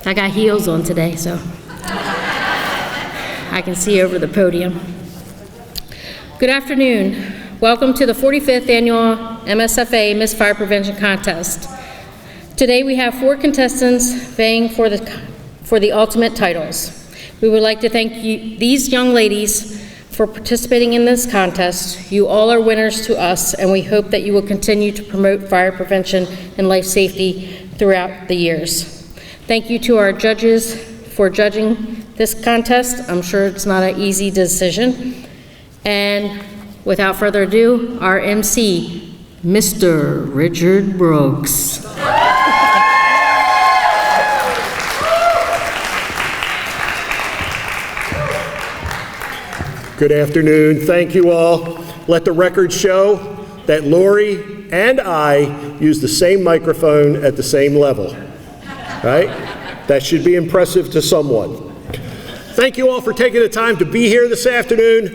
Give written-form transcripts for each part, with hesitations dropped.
I got heels on today, so I can see over the podium. Good afternoon. Welcome to the 45th Annual MSFA Miss Fire Prevention Contest. Today we have 4 contestants vying for the ultimate titles. We would like to thank these young ladies for participating in this contest. You all are winners to us, and we hope that you will continue to promote fire prevention and life safety throughout the years. Thank you to our judges for judging this contest. I'm sure it's not an easy decision. And without further ado, our MC, Mr. Richard Brooks. Good afternoon. Thank you all. Let the record show that Lori and I use the same microphone at the same level, right? That should be impressive to someone. Thank you all for taking the time to be here this afternoon.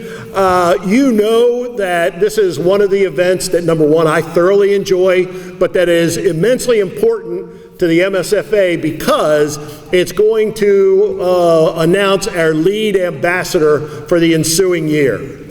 You know that this is one of the events that, number one, I thoroughly enjoy, but that is immensely important to the MSFA because it's going to announce our lead ambassador for the ensuing year.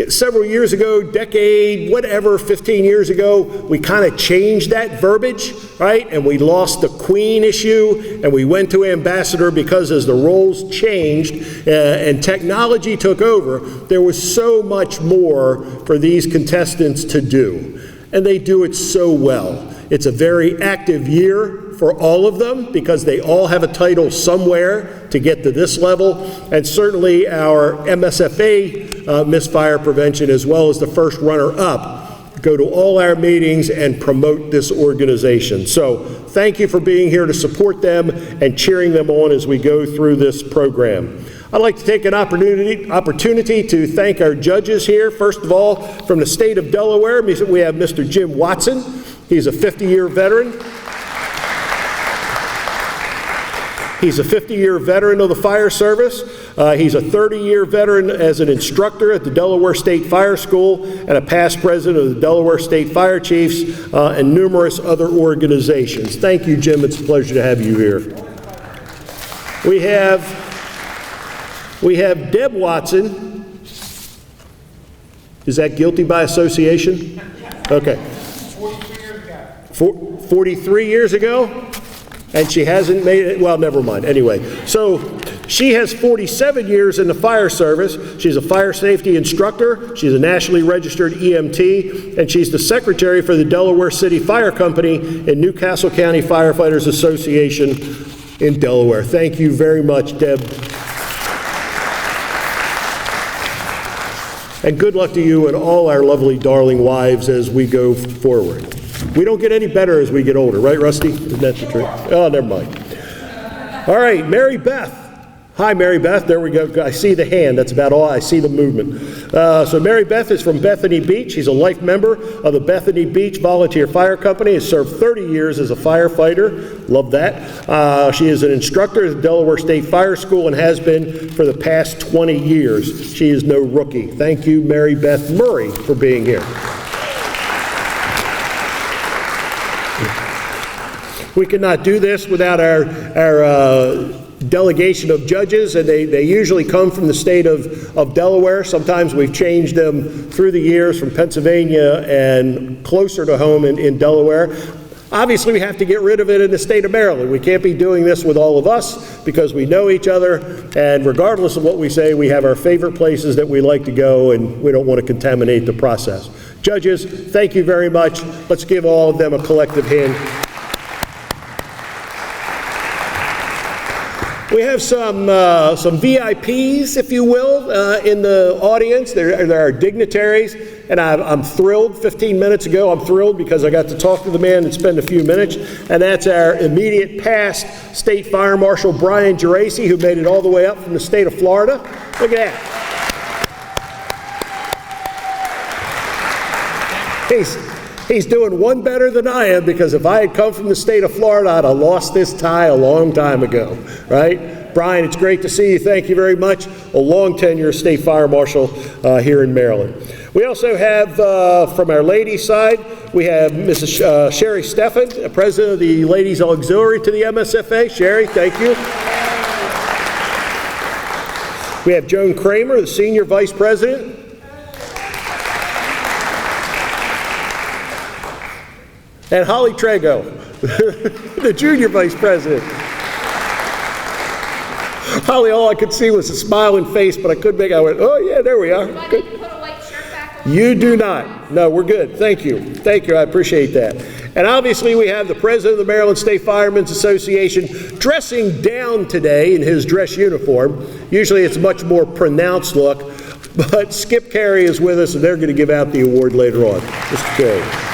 Several years ago, decade, whatever, 15 years ago, we kind of changed that verbiage, right? And we lost the queen issue and we went to ambassador because as the roles changed and technology took over, there was so much more for these contestants to do. And they do it so well. It's a very active year for all of them because they all have a title somewhere to get to this level, and certainly our MSFA Miss Fire Prevention, as well as the first runner-up, go to all our meetings and promote this organization. So thank you for being here to support them and cheering them on as we go through this program. I'd like to take an opportunity to thank our judges here. First of all, from the state of Delaware, we have Mr. Jim Watson. He's a 50-year veteran. He's a 50-year veteran of the fire service. He's a 30-year veteran as an instructor at the Delaware State Fire School and a past president of the Delaware State Fire Chiefs and numerous other organizations. Thank you, Jim. It's a pleasure to have you here. We have Deb Watson. Is that guilty by association? Okay. 43 years ago? And she hasn't made it, well, never mind. Anyway, so she has 47 years in the fire service. She's a fire safety instructor. She's a nationally registered EMT, and she's the secretary for the Delaware City Fire Company and Newcastle County Firefighters Association in Delaware. Thank you very much, Deb. And good luck to you and all our lovely, darling wives as we go forward. We don't get any better as we get older, right, Rusty? Isn't that the truth? Oh, never mind. All right, Mary Beth. Hi, Mary Beth. There we go. I see the hand. That's about all. I see the movement. So Mary Beth is from Bethany Beach. She's a life member of the Bethany Beach Volunteer Fire Company. Has served 30 years as a firefighter. Love that. She is an instructor at the Delaware State Fire School and has been for the past 20 years. She is no rookie. Thank you, Mary Beth Murray, for being here. We could not do this without our delegation of judges, and they usually come from the state of Delaware. Sometimes we've changed them through the years from Pennsylvania and closer to home in Delaware. Obviously, we have to get rid of it in the state of Maryland. We can't be doing this with all of us because we know each other, and regardless of what we say, we have our favorite places that we like to go, and we don't want to contaminate the process. Judges, thank you very much. Let's give all of them a collective hand. We have some VIPs, if you will, in the audience. There are dignitaries, and I'm thrilled. 15 minutes ago, I'm thrilled because I got to talk to the man and spend a few minutes, and that's our immediate past State Fire Marshal Brian Geraci, who made it all the way up from the state of Florida. Look at that. He's doing one better than I am, because if I had come from the state of Florida, I'd have lost this tie a long time ago, right? Brian, it's great to see you. Thank you very much. A long tenure state fire marshal here in Maryland. We also have, from our ladies' side, we have Mrs. Sherry Steffen, President of the Ladies Auxiliary to the MSFA. Sherry, thank you. We have Joan Kramer, the Senior Vice President. And Holly Trego, the Junior Vice President. Holly, all I could see was a smiling face, but I couldn't make it. I went, oh yeah, there we are. Do I need to put a white shirt back on? You do not. No, we're good. Thank you. Thank you. I appreciate that. And obviously we have the President of the Maryland State Firemen's Association dressing down today in his dress uniform. Usually it's a much more pronounced look, but Skip Carey is with us and they're going to give out the award later on. Mr. Carey.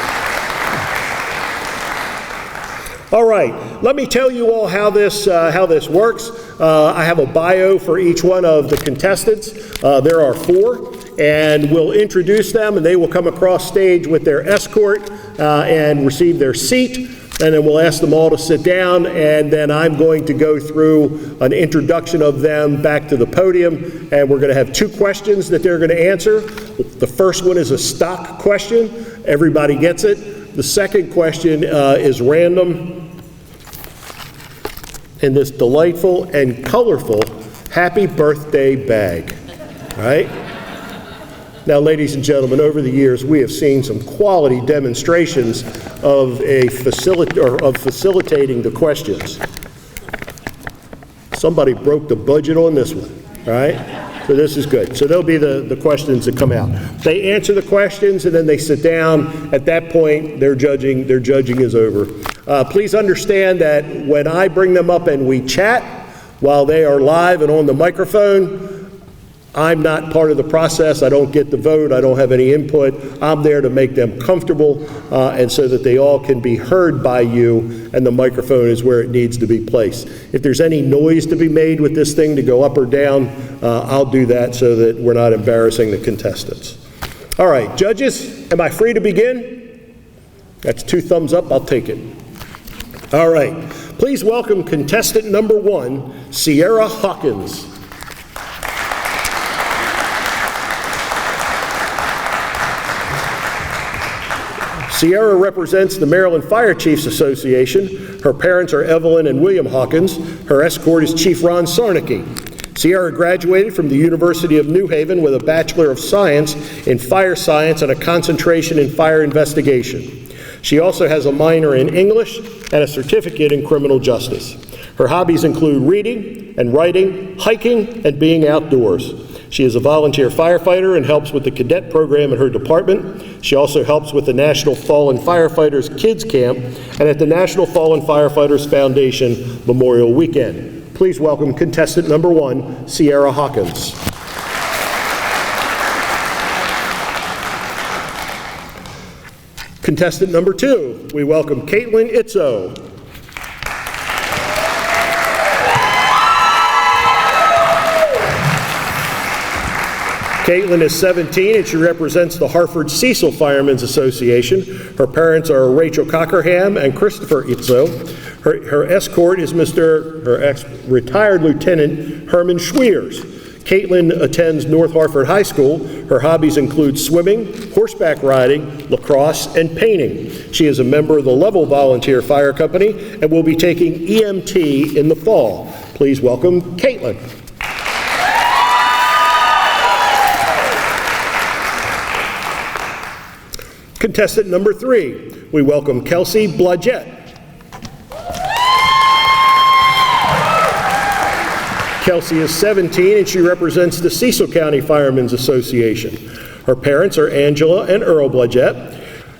All right, let me tell you all how this works. I have a bio for each one of the contestants. There are 4, and we'll introduce them, and they will come across stage with their escort and receive their seat, and then we'll ask them all to sit down, and then I'm going to go through an introduction of them back to the podium, and we're going to have 2 questions that they're going to answer. The first one is a stock question. Everybody gets it. The second question is random. In this delightful and colorful happy birthday bag, all right? Now, ladies and gentlemen, over the years, we have seen some quality demonstrations of facilitating the questions. Somebody broke the budget on this one, all right? So this is good. So there'll be the questions that come out. They answer the questions and then they sit down. At that point, their judging is over. Please understand that when I bring them up and we chat, while they are live and on the microphone, I'm not part of the process. I don't get the vote. I don't have any input. I'm there to make them comfortable and so that they all can be heard by you, and the microphone is where it needs to be placed. If there's any noise to be made with this thing to go up or down, I'll do that so that we're not embarrassing the contestants. All right, judges, am I free to begin? That's 2 thumbs up. I'll take it. All right. Please welcome contestant number 1, Sierra Hawkins. Sierra represents the Maryland Fire Chiefs Association. Her parents are Evelyn and William Hawkins. Her escort is Chief Ron Sarnicki. Sierra graduated from the University of New Haven with a Bachelor of Science in Fire Science and a concentration in fire investigation. She also has a minor in English and a certificate in criminal justice. Her hobbies include reading and writing, hiking, and being outdoors. She is a volunteer firefighter and helps with the cadet program in her department. She also helps with the National Fallen Firefighters Kids Camp and at the National Fallen Firefighters Foundation Memorial Weekend. Please welcome contestant number 1, Sierra Hawkins. Contestant number 2, we welcome Caitlin Itzo. Caitlin is 17 and she represents the Hartford Cecil Firemen's Association. Her parents are Rachel Cockerham and Christopher Itzo. Her escort is her ex-retired Lieutenant Herman Schwiers. Caitlin attends North Hartford High School. Her hobbies include swimming, horseback riding, lacrosse, and painting. She is a member of the Level Volunteer Fire Company and will be taking EMT in the fall. Please welcome Caitlin. Contestant number 3, we welcome Kelsey Blodgett. Kelsey is 17 and she represents the Cecil County Firemen's Association. Her parents are Angela and Earl Blodgett.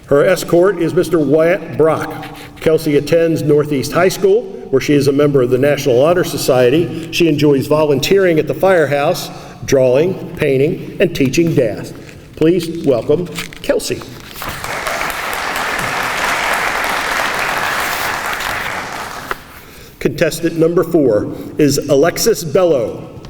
Her escort is Mr. Wyatt Brock. Kelsey attends Northeast High School, where she is a member of the National Honor Society. She enjoys volunteering at the firehouse, drawing, painting, and teaching dance. Please welcome Kelsey. Contestant number 4 is Alexis Bello.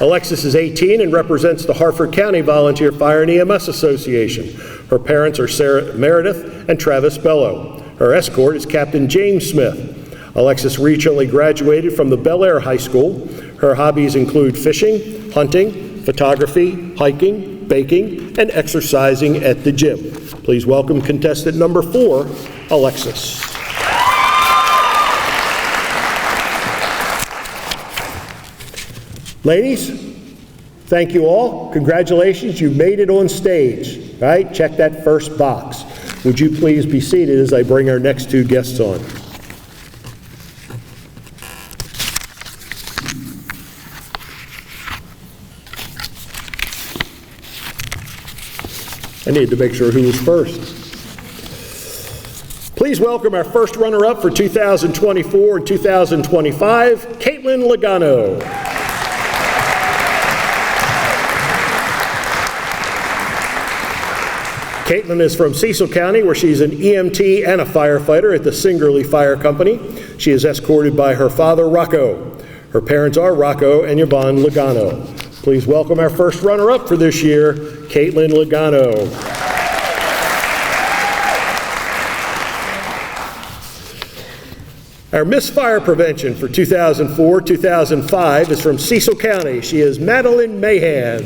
Alexis is 18 and represents the Hartford County Volunteer Fire and EMS Association. Her parents are Sarah Meredith and Travis Bello. Her escort is Captain James Smith. Alexis recently graduated from the Bel Air High School. Her hobbies include fishing, hunting, photography, hiking, baking, and exercising at the gym. Please welcome contestant number 4, Alexis. Ladies, thank you all. Congratulations, you made it on stage. All right, check that first box. Would you please be seated as I bring our next 2 guests on? I need to make sure who was first. Please welcome our first runner-up for 2024 and 2025, Caitlin Logano. Caitlin is from Cecil County, where she's an EMT and a firefighter at the Singerly Fire Company. She is escorted by her father, Rocco. Her parents are Rocco and Yvonne Logano. Please welcome our first runner-up for this year, Caitlin Logano. Our Miss Fire Prevention for 2004-2005 is from Cecil County. She is Madeline Mahan.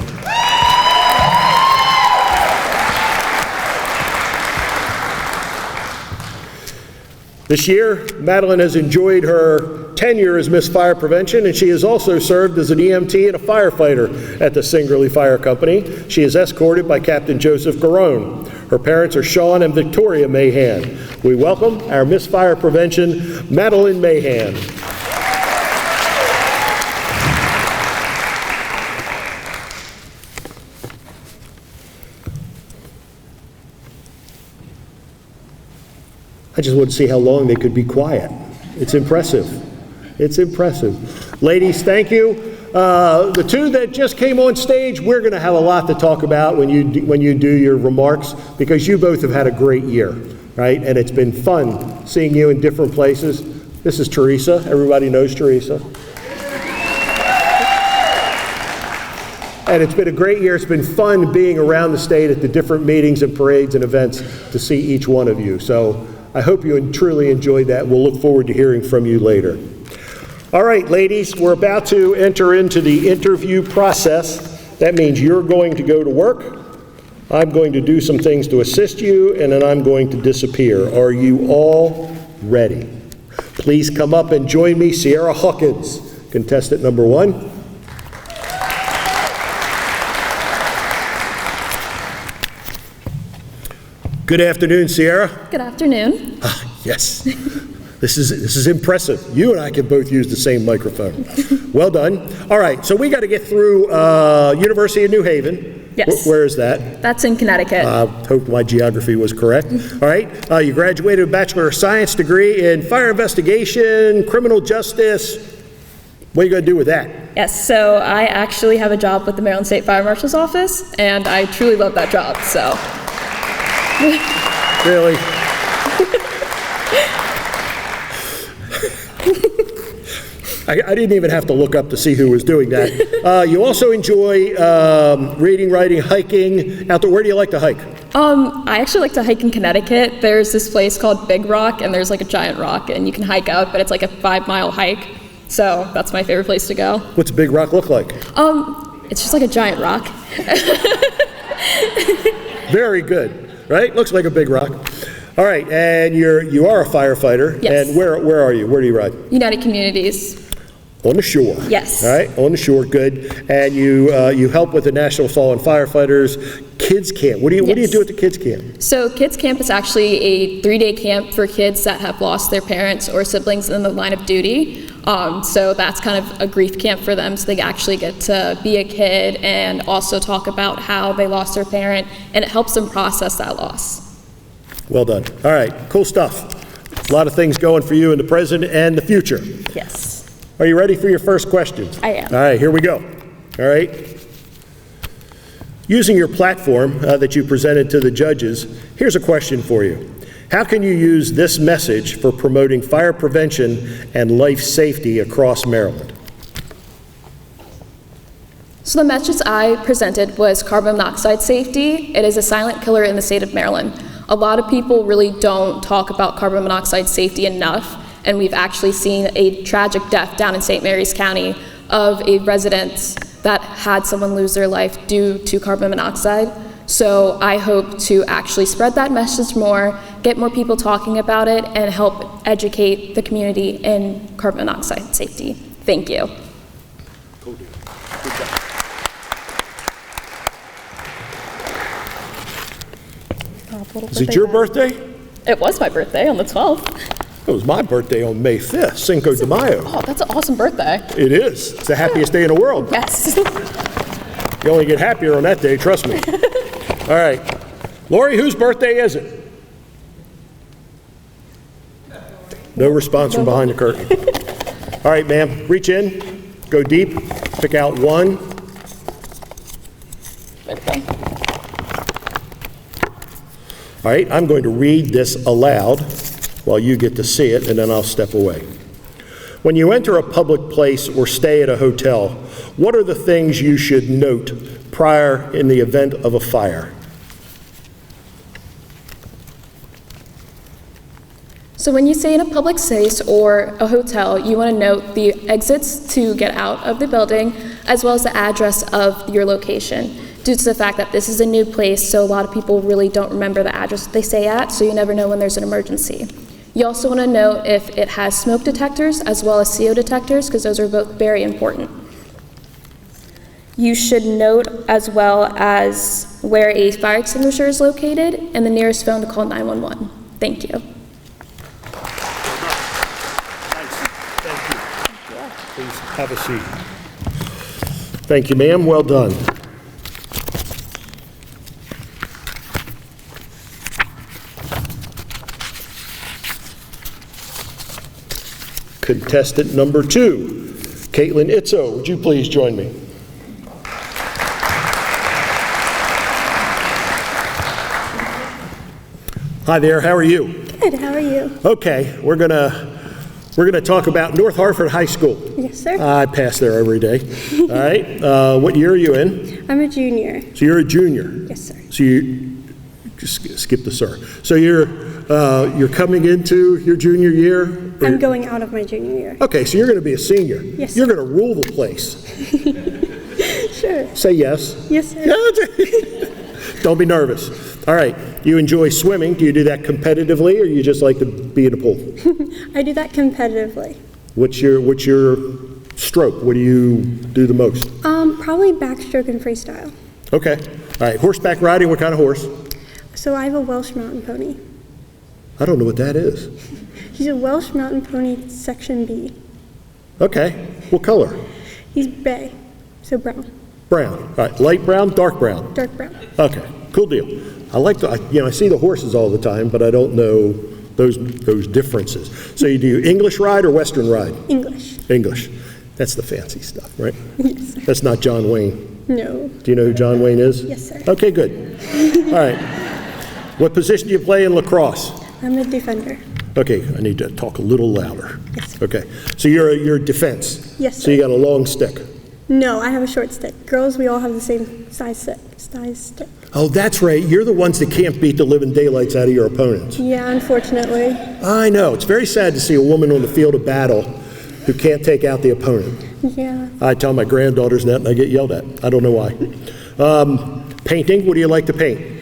This year, Madeline has enjoyed her tenure as Miss Fire Prevention, and she has also served as an EMT and a firefighter at the Singerly Fire Company. She is escorted by Captain Joseph Garone. Her parents are Sean and Victoria Mahan. We welcome our Miss Fire Prevention, Madeline Mahan. I just want to see how long they could be quiet. It's impressive. It's impressive. Ladies, thank you. The 2 that just came on stage, we're going to have a lot to talk about when you do your remarks, because you both have had a great year, right? And it's been fun seeing you in different places. This is Teresa. Everybody knows Teresa. And it's been a great year. It's been fun being around the state at the different meetings and parades and events to see each one of you. So I hope you truly enjoyed that. We'll look forward to hearing from you later. All right, ladies, we're about to enter into the interview process. That means you're going to go to work. I'm going to do some things to assist you, and then I'm going to disappear. Are you all ready? Please come up and join me, Sierra Hawkins, contestant number 1. Good afternoon, Sierra. Good afternoon. Yes. This is impressive. You and I can both use the same microphone. Well done. All right, so we got to get through University of New Haven. Yes. Where is that? That's in Connecticut. Hope my geography was correct. All right, you graduated with a Bachelor of Science degree in Fire Investigation, Criminal Justice. What are you going to do with that? Yes, so I actually have a job with the Maryland State Fire Marshal's Office, and I truly love that job, so. Really? I didn't even have to look up to see who was doing that. You also enjoy reading, writing, hiking. Outdoor. Where do you like to hike? I actually like to hike in Connecticut. There's this place called Big Rock, and there's like a giant rock, and you can hike up, but it's like a 5-mile hike. So that's my favorite place to go. What's a big rock look like? It's just like a giant rock. Very good. Right? Looks like a big rock. All right, and you are a firefighter. Yes. And where are you? Where do you ride? United Communities. On the shore. Yes. All right, on the shore, good. And you help with the National Fallen Firefighters Kids Camp. What do you do at the Kids Camp? So Kids Camp is actually a 3-day camp for kids that have lost their parents or siblings in the line of duty. So that's kind of a grief camp for them, so they actually get to be a kid and also talk about how they lost their parent, and it helps them process that loss. Well done. All right, cool stuff. A lot of things going for you in the present and the future. Yes. Are you ready for your first question? I am. All right, here we go. All right. Using your platform that you presented to the judges, here's a question for you. How can you use this message for promoting fire prevention and life safety across Maryland? So the message I presented was carbon monoxide safety. It is a silent killer in the state of Maryland. A lot of people really don't talk about carbon monoxide safety enough, and we've actually seen a tragic death down in St. Mary's County of a resident that had someone lose their life due to carbon monoxide. So I hope to actually spread that message more, get more people talking about it, and help educate the community in carbon monoxide safety. Thank you. Cool deal. Good job. Is it your birthday? It was my birthday on the 12th. It was my birthday on May 5th, Cinco de Mayo. Oh, that's an awesome birthday. It is. It's the happiest day in the world. Yes. You only get happier on that day, trust me. All right. Lori, whose birthday is it? No response from behind the curtain. All right, ma'am, reach in, go deep, pick out one. Birthday. All right, I'm going to read this aloud while you get to see it, and then I'll step away. When you enter a public place or stay at a hotel, what are the things you should note prior in the event of a fire? So when you stay in a public space or a hotel, you want to note the exits to get out of the building, as well as the address of your location, due to the fact that this is a new place, so a lot of people really don't remember the address they stay at, so you never know when there's an emergency. You also want to note if it has smoke detectors as well as CO detectors, because those are both very important. You should note as well as where a fire extinguisher is located and the nearest phone to call 911. Thank you. Please have a seat. Thank you, ma'am. Well done. Contestant number 2, Caitlin Itzo, would you please join me? Hi there, how are you? Good, how are you? Okay, we're gonna talk about North Hartford High School. Yes, sir. I pass there every day. All right, what year are you in? I'm a junior. So you're a junior? Yes, sir. So you, just skip the sir. So you're coming into your junior year? I'm going out of my junior year. Okay, so you're gonna be a senior. Yes, You're sir. gonna rule the place. Sure. Say yes. Yes, sir. Don't be nervous. All right, you enjoy swimming. Do you do that competitively, or you just like to be in the pool? I do that competitively. What's your stroke? What do you do the most? Probably backstroke and freestyle. Okay. All right, horseback riding, what kind of horse? So I have a Welsh mountain pony. I don't know what that is. He's a Welsh mountain pony section B. Okay, what color? He's bay, so brown, Brown. All right, light brown, dark brown. dark brown. Okay, cool deal. I see the horses all the time, but I don't know those differences. So you do English ride or Western ride? English. English. That's the fancy stuff, right? Yes, sir. That's not John Wayne. No. Do you know who John Wayne is? Yes, sir. Okay, good. All right. What position do you play in lacrosse? I'm a defender. Okay, I need to talk a little louder. Yes, sir. Okay, so you're defense? Yes, So you sir. got a long stick? No, I have a short stick. Girls, we all have the same size stick. Oh, that's right, you're the ones that can't beat the living daylights out of your opponents. Yeah, unfortunately. I know, it's very sad to see a woman on the field of battle who can't take out the opponent. Yeah. I tell my granddaughters that and I get yelled at. I don't know why. Painting, what do you like to paint?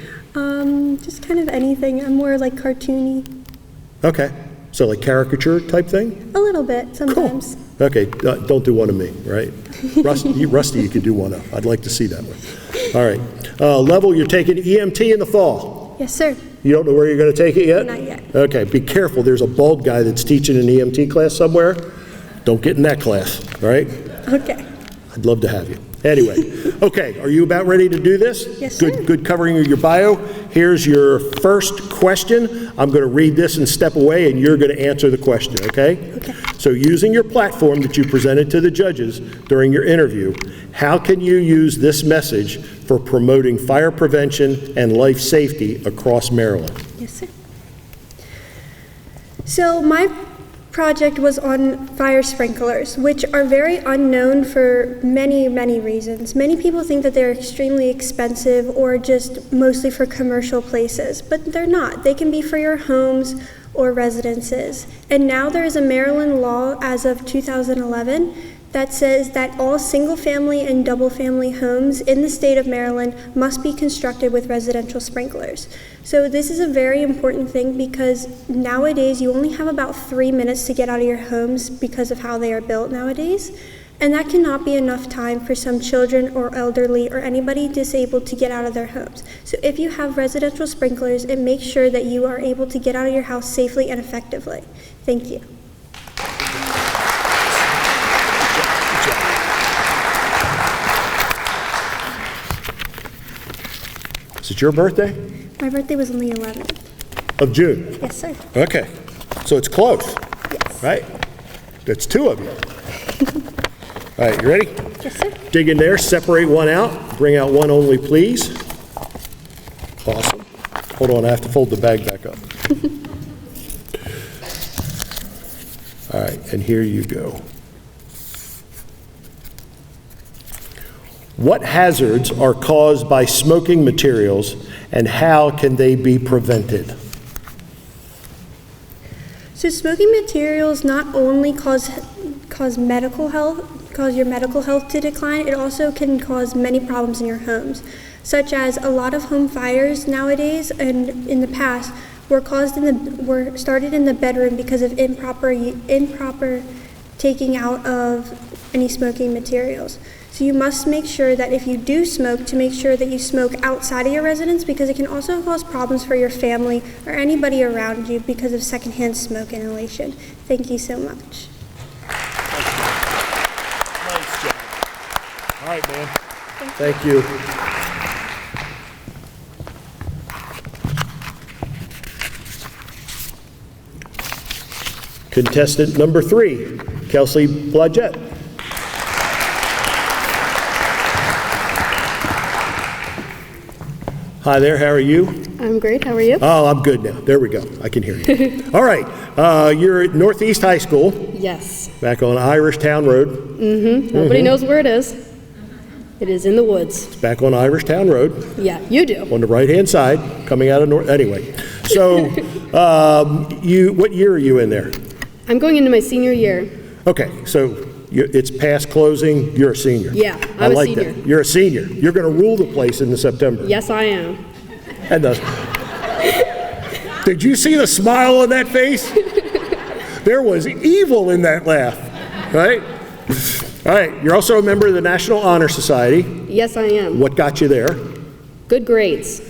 Just kind of anything. I'm more like cartoony. Okay, so like caricature type thing? A little bit, sometimes. Okay, don't do one of me, right? Rusty, you could do one of. I'd like to see that one. All right. Level, you're taking EMT in the fall. Yes, sir. You don't know where you're going to take it yet? Not yet. Okay, be careful. There's a bald guy that's teaching an EMT class somewhere. Don't get in that class, all right? Okay. I'd love to have you. Anyway, okay, are you about ready to do this? Yes, sir. Good covering of your bio. Here's your first question. I'm going to read this and step away, and you're going to answer the question, okay? Okay. So using your platform that you presented to the judges during your interview, how can you use this message for promoting fire prevention and life safety across Maryland? Yes, sir. So my project was on fire sprinklers, which are very unknown for many, many reasons. Many people think that they're extremely expensive or just mostly for commercial places, but they're not. They can be for your homes or residences. And now there is a Maryland law as of 2011 that says that all single-family and double-family homes in the state of Maryland must be constructed with residential sprinklers. So this is a very important thing because nowadays you only have about 3 minutes to get out of your homes because of how they are built nowadays. And that cannot be enough time for some children or elderly or anybody disabled to get out of their homes. So if you have residential sprinklers, it makes sure that you are able to get out of your house safely and effectively. Thank you. Is it your birthday? My birthday was on the 11th. Of June? Yes, sir. Okay, so it's close, Yes. right? That's 2 of you. All right, you ready? Yes, sir. Dig in there, separate one out, bring out one only, please. Awesome. Hold on, I have to fold the bag back up. All right, and here you go. What hazards are caused by smoking materials and how can they be prevented? So smoking materials not only cause medical health, cause your medical health to decline, it also can cause many problems in your homes, such as a lot of home fires nowadays and in the past were started in the bedroom because of improper taking out of any smoking materials. So you must make sure that if you do smoke, to make sure that you smoke outside of your residence because it can also cause problems for your family or anybody around you because of secondhand smoke inhalation. Thank you so much. Nice job. All right, man. Thank you. Contestant number 3, Kelsey Blodgett. Hi there, how are you? I'm great, how are you? Oh, I'm good now. There we go. I can hear you. All right, you're at Northeast High School, Yes. back on Irish Town Road. Nobody knows where it is. It is in the woods. It's back on Irish Town Road, Yeah, you do. on the right-hand side, coming out of North, anyway. So, what year are you in there? I'm going into my senior year. Okay, so it's past closing, you're a senior. Yeah, I I'm a like senior. that. You're a senior. You're going to rule the place in September. Yes, I am. And did you see the smile on that face? There was evil in that laugh, right? All right, you're also a member of the National Honor Society. Yes, I am. What got you there? Good grades.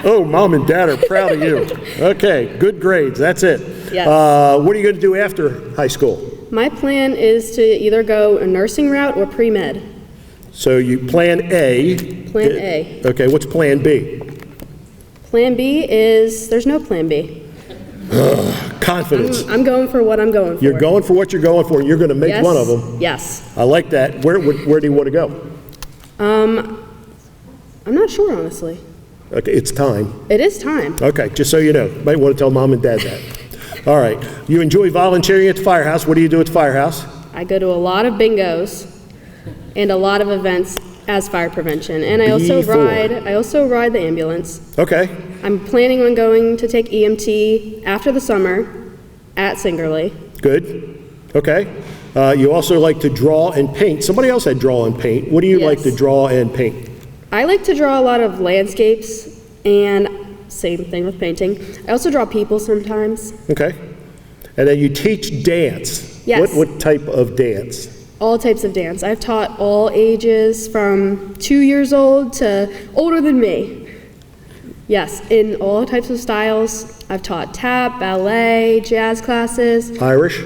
Oh, mom and dad are proud of you. Okay, good grades, that's it. Yes. What are you going to do after high school? My plan is to either go a nursing route or pre-med. So you plan A. Plan A. Okay, what's plan B? Plan B is, there's no plan B. Confidence. I'm going for what I'm going for. You're going for what you're going for, and you're going to make Yes, one of them. Yes. I like that. Where do you want to go? I'm not sure, honestly. Okay, it's time. It is time. Okay, just so you know. Might want to tell mom and dad that. All right. You enjoy volunteering at the firehouse. What do you do at the firehouse? I go to a lot of bingos and a lot of events as fire prevention. And I also ride the ambulance. Okay. I'm planning on going to take EMT after the summer at Singerly. Good. Okay. You also like to draw and paint. Somebody else said draw and paint. What do you Yes. like to draw and paint? I like to draw a lot of landscapes and same thing with painting. I also draw people sometimes. Okay. And then you teach dance. Yes. What type of dance? All types of dance. I've taught all ages from 2 years old to older than me. Yes, in all types of styles. I've taught tap, ballet, jazz classes. Irish?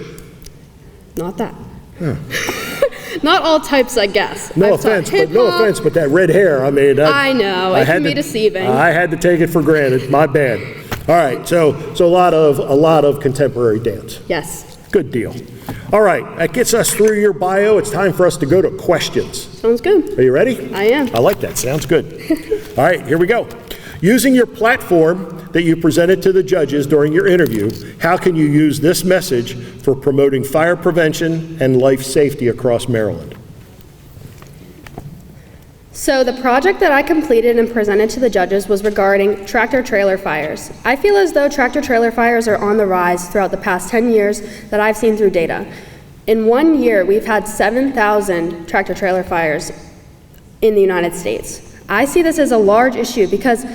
Not that. Not all types, I guess. No I've taught offense, but that red hair, I mean. I know, it can be deceiving. I had to take it for granted. My bad. All right, so a lot of contemporary dance. Yes. Good deal. All right, that gets us through your bio. It's time for us to go to questions. Sounds good. Are you ready? I am. I like that. Sounds good. All right, here we go. Using your platform that you presented to the judges during your interview, how can you use this message for promoting fire prevention and life safety across Maryland? So the project that I completed and presented to the judges was regarding tractor-trailer fires. I feel as though tractor-trailer fires are on the rise throughout the past 10 years that I've seen through data. In 1 year, we've had 7,000 tractor-trailer fires in the United States. I see this as a large issue because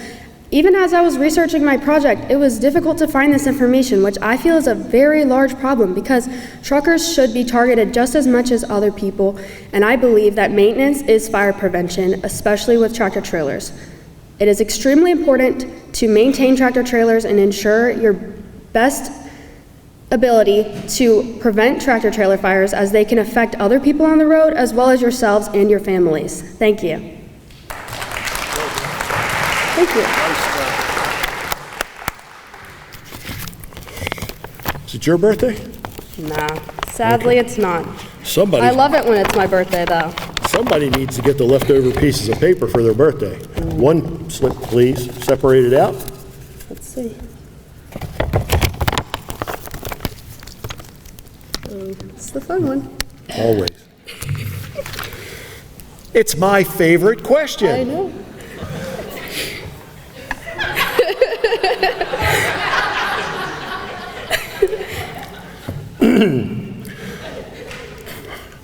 even as I was researching my project, it was difficult to find this information, which I feel is a very large problem because truckers should be targeted just as much as other people, and I believe that maintenance is fire prevention, especially with tractor trailers. It is extremely important to maintain tractor trailers and ensure your best ability to prevent tractor trailer fires as they can affect other people on the road as well as yourselves and your families. Thank you. Thank you. Is it your birthday? Nah, sadly it's not. Somebody, I love it when it's my birthday though. somebody needs to get the leftover pieces of paper for their birthday. One slip, please. Separate it out. Let's see. It's the fun one. Always. It's my favorite question. I know.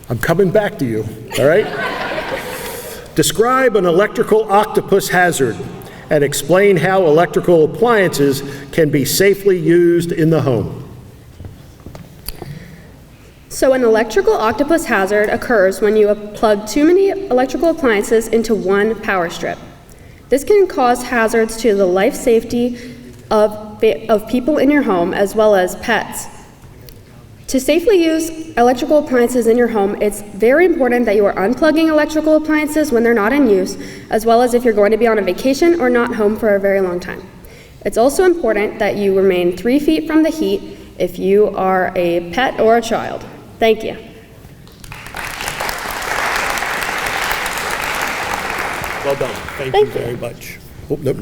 I'm coming back to you, all right? Describe an electrical octopus hazard and explain how electrical appliances can be safely used in the home. So an electrical octopus hazard occurs when you plug too many electrical appliances into one power strip. This can cause hazards to the life safety of people in your home as well as pets. To safely use electrical appliances in your home, it's very important that you are unplugging electrical appliances when they're not in use, as well as if you're going to be on a vacation or not home for a very long time. It's also important that you remain 3 feet from the heat if you are a pet or a child. Thank you. Well done. Thank you very much. Oh, nope.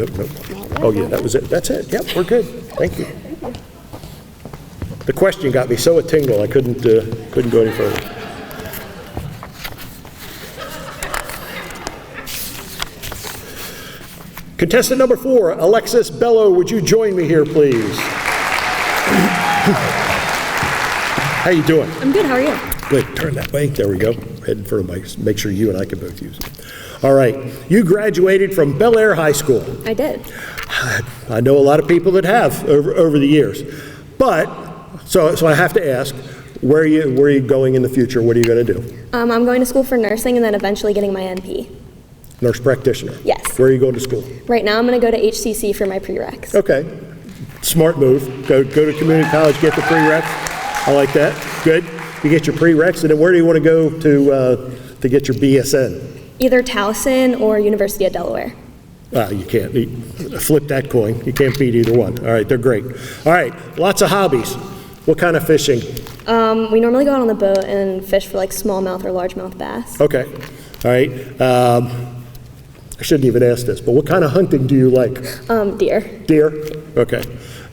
Oh, yeah, that was it. That's it. Yep, we're good. Thank you. The question got me so a tingle, I couldn't go any further. Contestant number 4, Alexis Bello, would you join me here, please? How you doing? I'm good, how are you? Good, turn that way. There we go. Head in front of mics. Make sure you and I can both use it. All right, you graduated from Bel Air High School. I did. I know a lot of people that have over the years. But, so I have to ask, where are you going in the future? What are you going to do? I'm going to school for nursing and then eventually getting my NP. Nurse practitioner? Yes. Where are you going to school? Right now I'm going to go to HCC for my prereqs. Okay, smart move. Go to community college, get the prereqs. I like that. Good. You get your prereqs, and then where do you want to go to get your BSN? Either Towson or University of Delaware. You can't flip that coin. You can't beat either one. All right, they're great. All right, lots of hobbies. What kind of fishing? We normally go out on the boat and fish for like smallmouth or largemouth bass. Okay, all right. I shouldn't even ask this, but what kind of hunting do you like? Deer. Deer? Okay.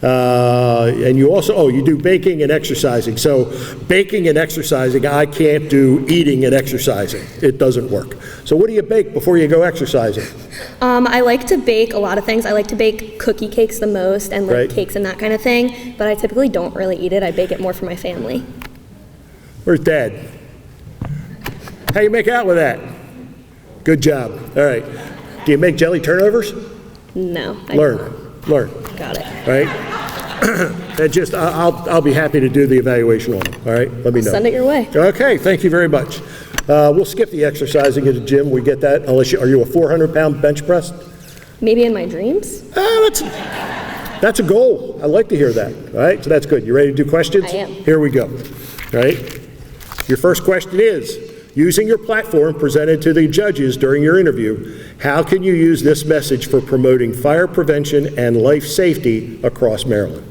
And you also, you do baking and exercising. So baking and exercising, I can't do eating and exercising. It doesn't work. So what do you bake before you go exercising? I like to bake a lot of things. I like to bake cookie cakes the most and like Right. cakes and that kind of thing, but I typically don't really eat it. I bake it more for my family. Where's Dad? How you make out with that? Good job. All right. Do you make jelly turnovers? No. I Learn. don't. Got it. All right? And just, I'll be happy to do the evaluation on them, all right? Let me know. Send it your way. Okay, thank you very much. We'll skip the exercising at the gym. We get that, unless are you a 400-pound bench press? Maybe in my dreams? That's a goal. I'd like to hear that, all right? So that's good. You ready to do questions? I am. Here we go, all right? Your first question is, using your platform presented to the judges during your interview, how can you use this message for promoting fire prevention and life safety across Maryland?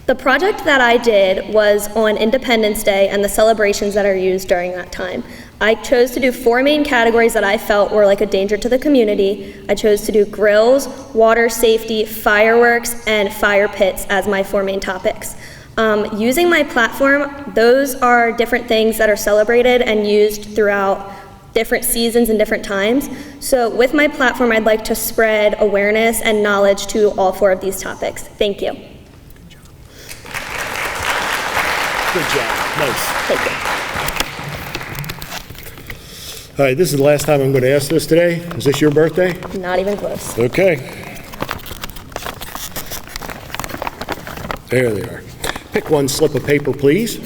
The project that I did was on Independence Day and the celebrations that are used during that time. I chose to do 4 main categories that I felt were like a danger to the community. I chose to do grills, water safety, fireworks, and fire pits as my 4 main topics. Using my platform, those are different things that are celebrated and used throughout different seasons and different times. So with my platform, I'd like to spread awareness and knowledge to all 4 of these topics. Thank you. Good job. Nice. Thank you. All right, this is the last time I'm going to ask this today. Is this your birthday? Not even close. Okay. There they are. Pick one slip of paper, please.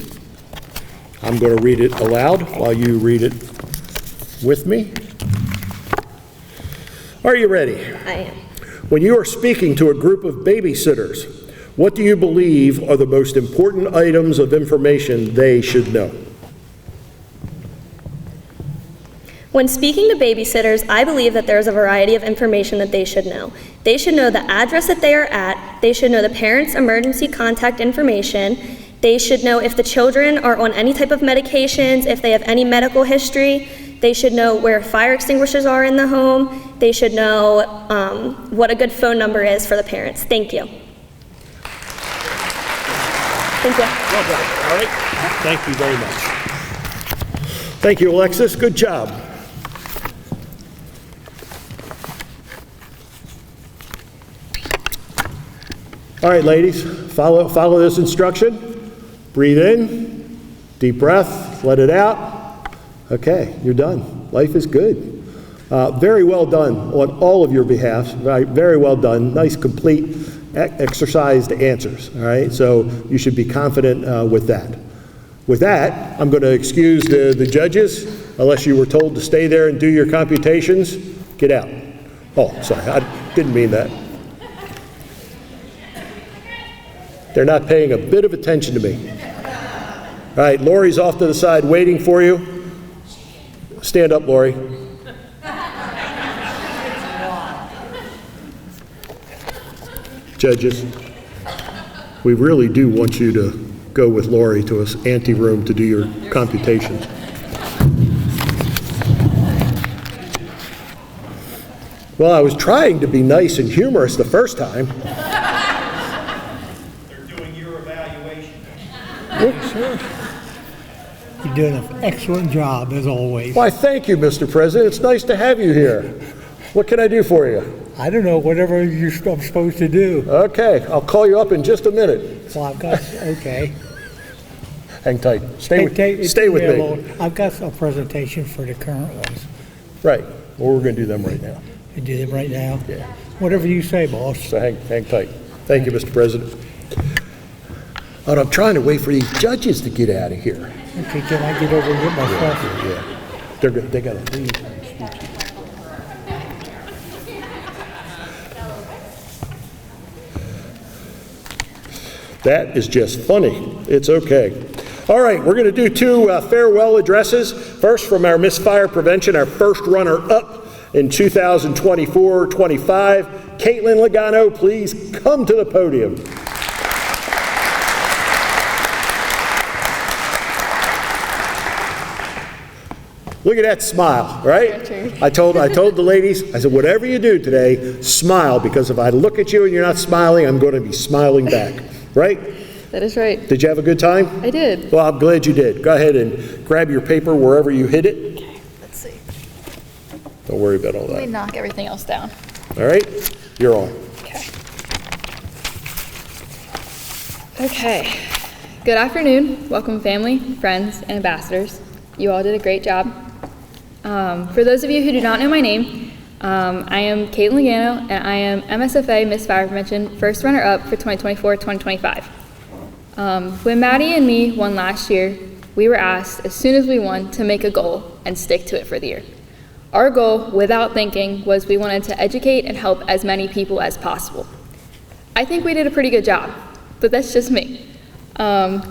I'm going to read it aloud while you read it with me. Are you ready? I am. When you are speaking to a group of babysitters, what do you believe are the most important items of information they should know? When speaking to babysitters, I believe that there is a variety of information that they should know. They should know the address that they are at. They should know the parents' emergency contact information. They should know if the children are on any type of medications, if they have any medical history. They should know where fire extinguishers are in the home. They should know what a good phone number is for the parents. Thank you. Thank you. Well done. All right. Thank you very much. Thank you, Alexis. Good job. All right, ladies, follow this instruction. Breathe in, deep breath, let it out. Okay, you're done. Life is good. Very well done on all of your behalf. Very well done. Nice, complete, exercised answers. All right, so you should be confident with that. With that, I'm going to excuse the judges, unless you were told to stay there and do your computations. Get out. Oh, sorry, I didn't mean that. They're not paying a bit of attention to me. All right, Lori's off to the side waiting for you. Stand up, Lori. Judges, we really do want you to go with Lori to an ante room to do your computations. Well, I was trying to be nice and humorous the first time. You're doing an excellent job, as always. Why, thank you, Mr. President. It's nice to have you here. What can I do for you? I don't know, whatever I'm supposed to do. Okay, I'll call you up in just a minute. Well, I've got, okay. Hang tight. Stay with me. I've got a presentation for the current ones. Right. Well, we're going to do them right now. You do them right now? Yeah. Whatever you say, boss. So hang tight. Thank you, Mr. President. And I'm trying to wait for these judges to get out of here. Okay, can I get over and get my stuff? Yeah. They got to leave. That is just funny. It's okay. All right, we're going to do 2 farewell addresses. First from our Miss Fire Prevention, our first runner-up in 2024-25. Caitlin Logano, please come to the podium. Look at that smile, right? I told the ladies, I said, whatever you do today, smile, because if I look at you and you're not smiling, I'm going to be smiling back, right? That is right. Did you have a good time? I did. Well, I'm glad you did. Go ahead and grab your paper wherever you hit it. Okay, let's see. Don't worry about all Let me that. knock everything else down. All right? You're on. Okay. Okay. Good afternoon. Welcome, family, friends, and ambassadors. You all did a great job. For those of you who do not know my name, I am Caitlin Logano, and I am MSFA Miss Fire Prevention first runner-up for 2024-2025. When Maddie and me won last year, we were asked, as soon as we won, to make a goal and stick to it for the year. Our goal, without thinking, was we wanted to educate and help as many people as possible. I think we did a pretty good job, but that's just me. I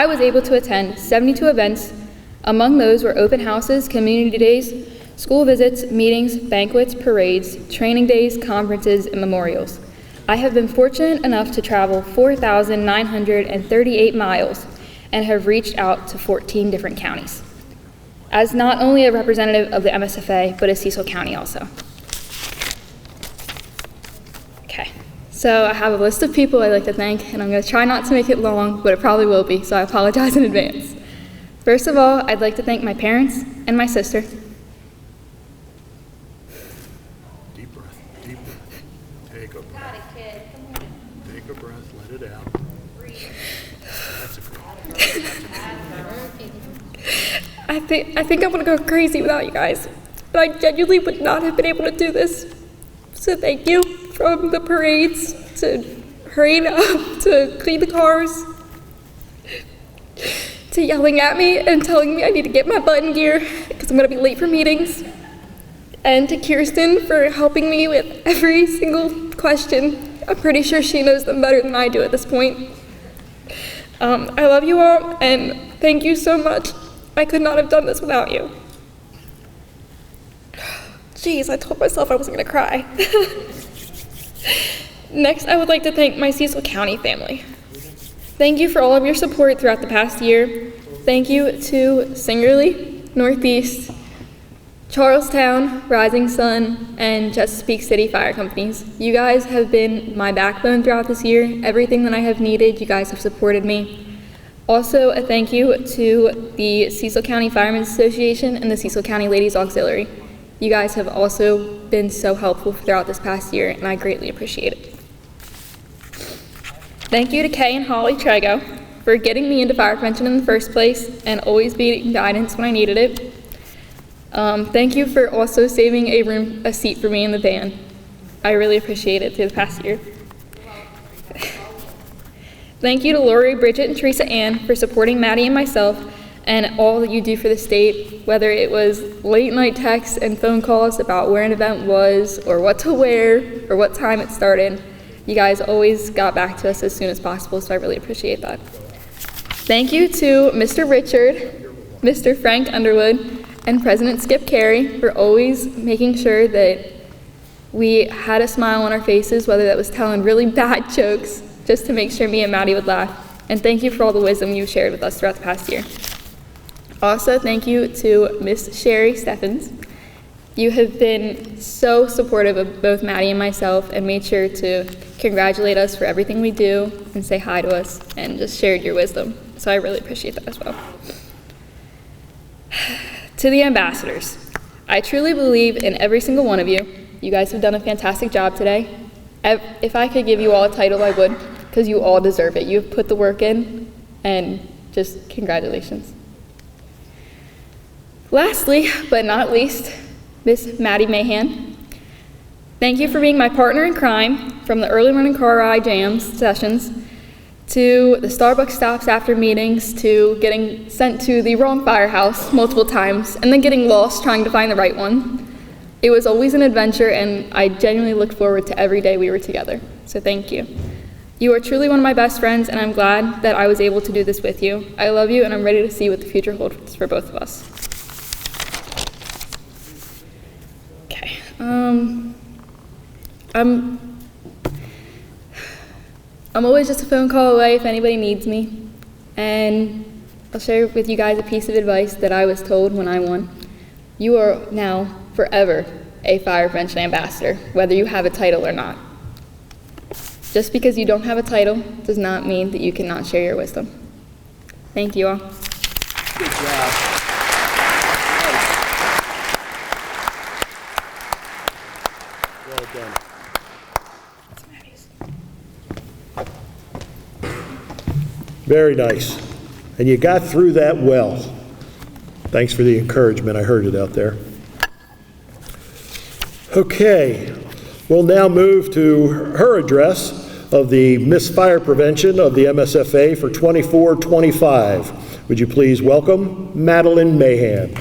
was able to attend 72 events. Among those were open houses, community days, school visits, meetings, banquets, parades, training days, conferences, and memorials. I have been fortunate enough to travel 4,938 miles and have reached out to 14 different counties, as not only a representative of the MSFA, but of Cecil County also. Okay, So I have a list of people I'd like to thank, and I'm going to try not to make it long, but it probably will be, so I apologize in advance. First of all, I'd like to thank my parents and my sister. Deep breath, deep breath. Take a breath. Take a breath, let it out. That's a I think I'm going to go crazy without you guys, but I genuinely would not have been able to do this. So thank you, from the parades to hurrying up to clean the cars, to yelling at me and telling me I need to get my butt in gear because I'm going to be late for meetings, and to Kirsten for helping me with every single question. I'm pretty sure she knows them better than I do at this point. I love you all, and thank you so much. I could not have done this without you. Jeez, I told myself I wasn't going to cry. Next, I would like to thank my Cecil County family. Thank you for all of your support throughout the past year. Thank you to Singerly, Northeast, Charlestown, Rising Sun, and Chesapeake City Fire Companies. You guys have been my backbone throughout this year. Everything that I have needed, you guys have supported me. Also, a thank you to the Cecil County Firemen's Association and the Cecil County Ladies Auxiliary. You guys have also been so helpful throughout this past year, and I greatly appreciate it. Thank you to Kay and Holly Trego for getting me into fire prevention in the first place and always being guidance when I needed it. Thank you for also saving a seat for me in the van. I really appreciate it through the past year. Thank you to Lori, Bridget, and Teresa Ann for supporting Maddie and myself and all that you do for the state, whether it was late night texts and phone calls about where an event was or what to wear or what time it started. You guys always got back to us as soon as possible, so I really appreciate that. Thank you to Mr. Richard, Mr. Frank Underwood, and President Skip Carey for always making sure that we had a smile on our faces, whether that was telling really bad jokes, just to make sure me and Maddie would laugh. And thank you for all the wisdom you shared with us throughout the past year. Also, thank you to Miss Sherry Steffens. You have been so supportive of both Maddie and myself and made sure to congratulate us for everything we do and say hi to us and just shared your wisdom. So I really appreciate that as well. To the ambassadors, I truly believe in every single one of you. You guys have done a fantastic job today. If I could give you all a title, I would, because you all deserve it. You've put the work in, and just congratulations. Lastly, but not least, Miss Maddie Mahan. Thank you for being my partner in crime, from the early morning car ride jams sessions, to the Starbucks stops after meetings, to getting sent to the wrong firehouse multiple times, and then getting lost trying to find the right one. It was always an adventure, and I genuinely looked forward to every day we were together. So thank you. You are truly one of my best friends, and I'm glad that I was able to do this with you. I love you, and I'm ready to see what the future holds for both of us. Okay. I'm always just a phone call away if anybody needs me, and I'll share with you guys a piece of advice that I was told when I won. You are now forever a fire prevention ambassador, whether you have a title or not. Just because you don't have a title does not mean that you cannot share your wisdom. Thank you all. Good job. Well done. Very nice. And you got through that well. Thanks for the encouragement. I heard it out there. Okay, we'll now move to her address of the Miss Fire Prevention of the MSFA for 24-25. Would you please welcome Madeline Mahan.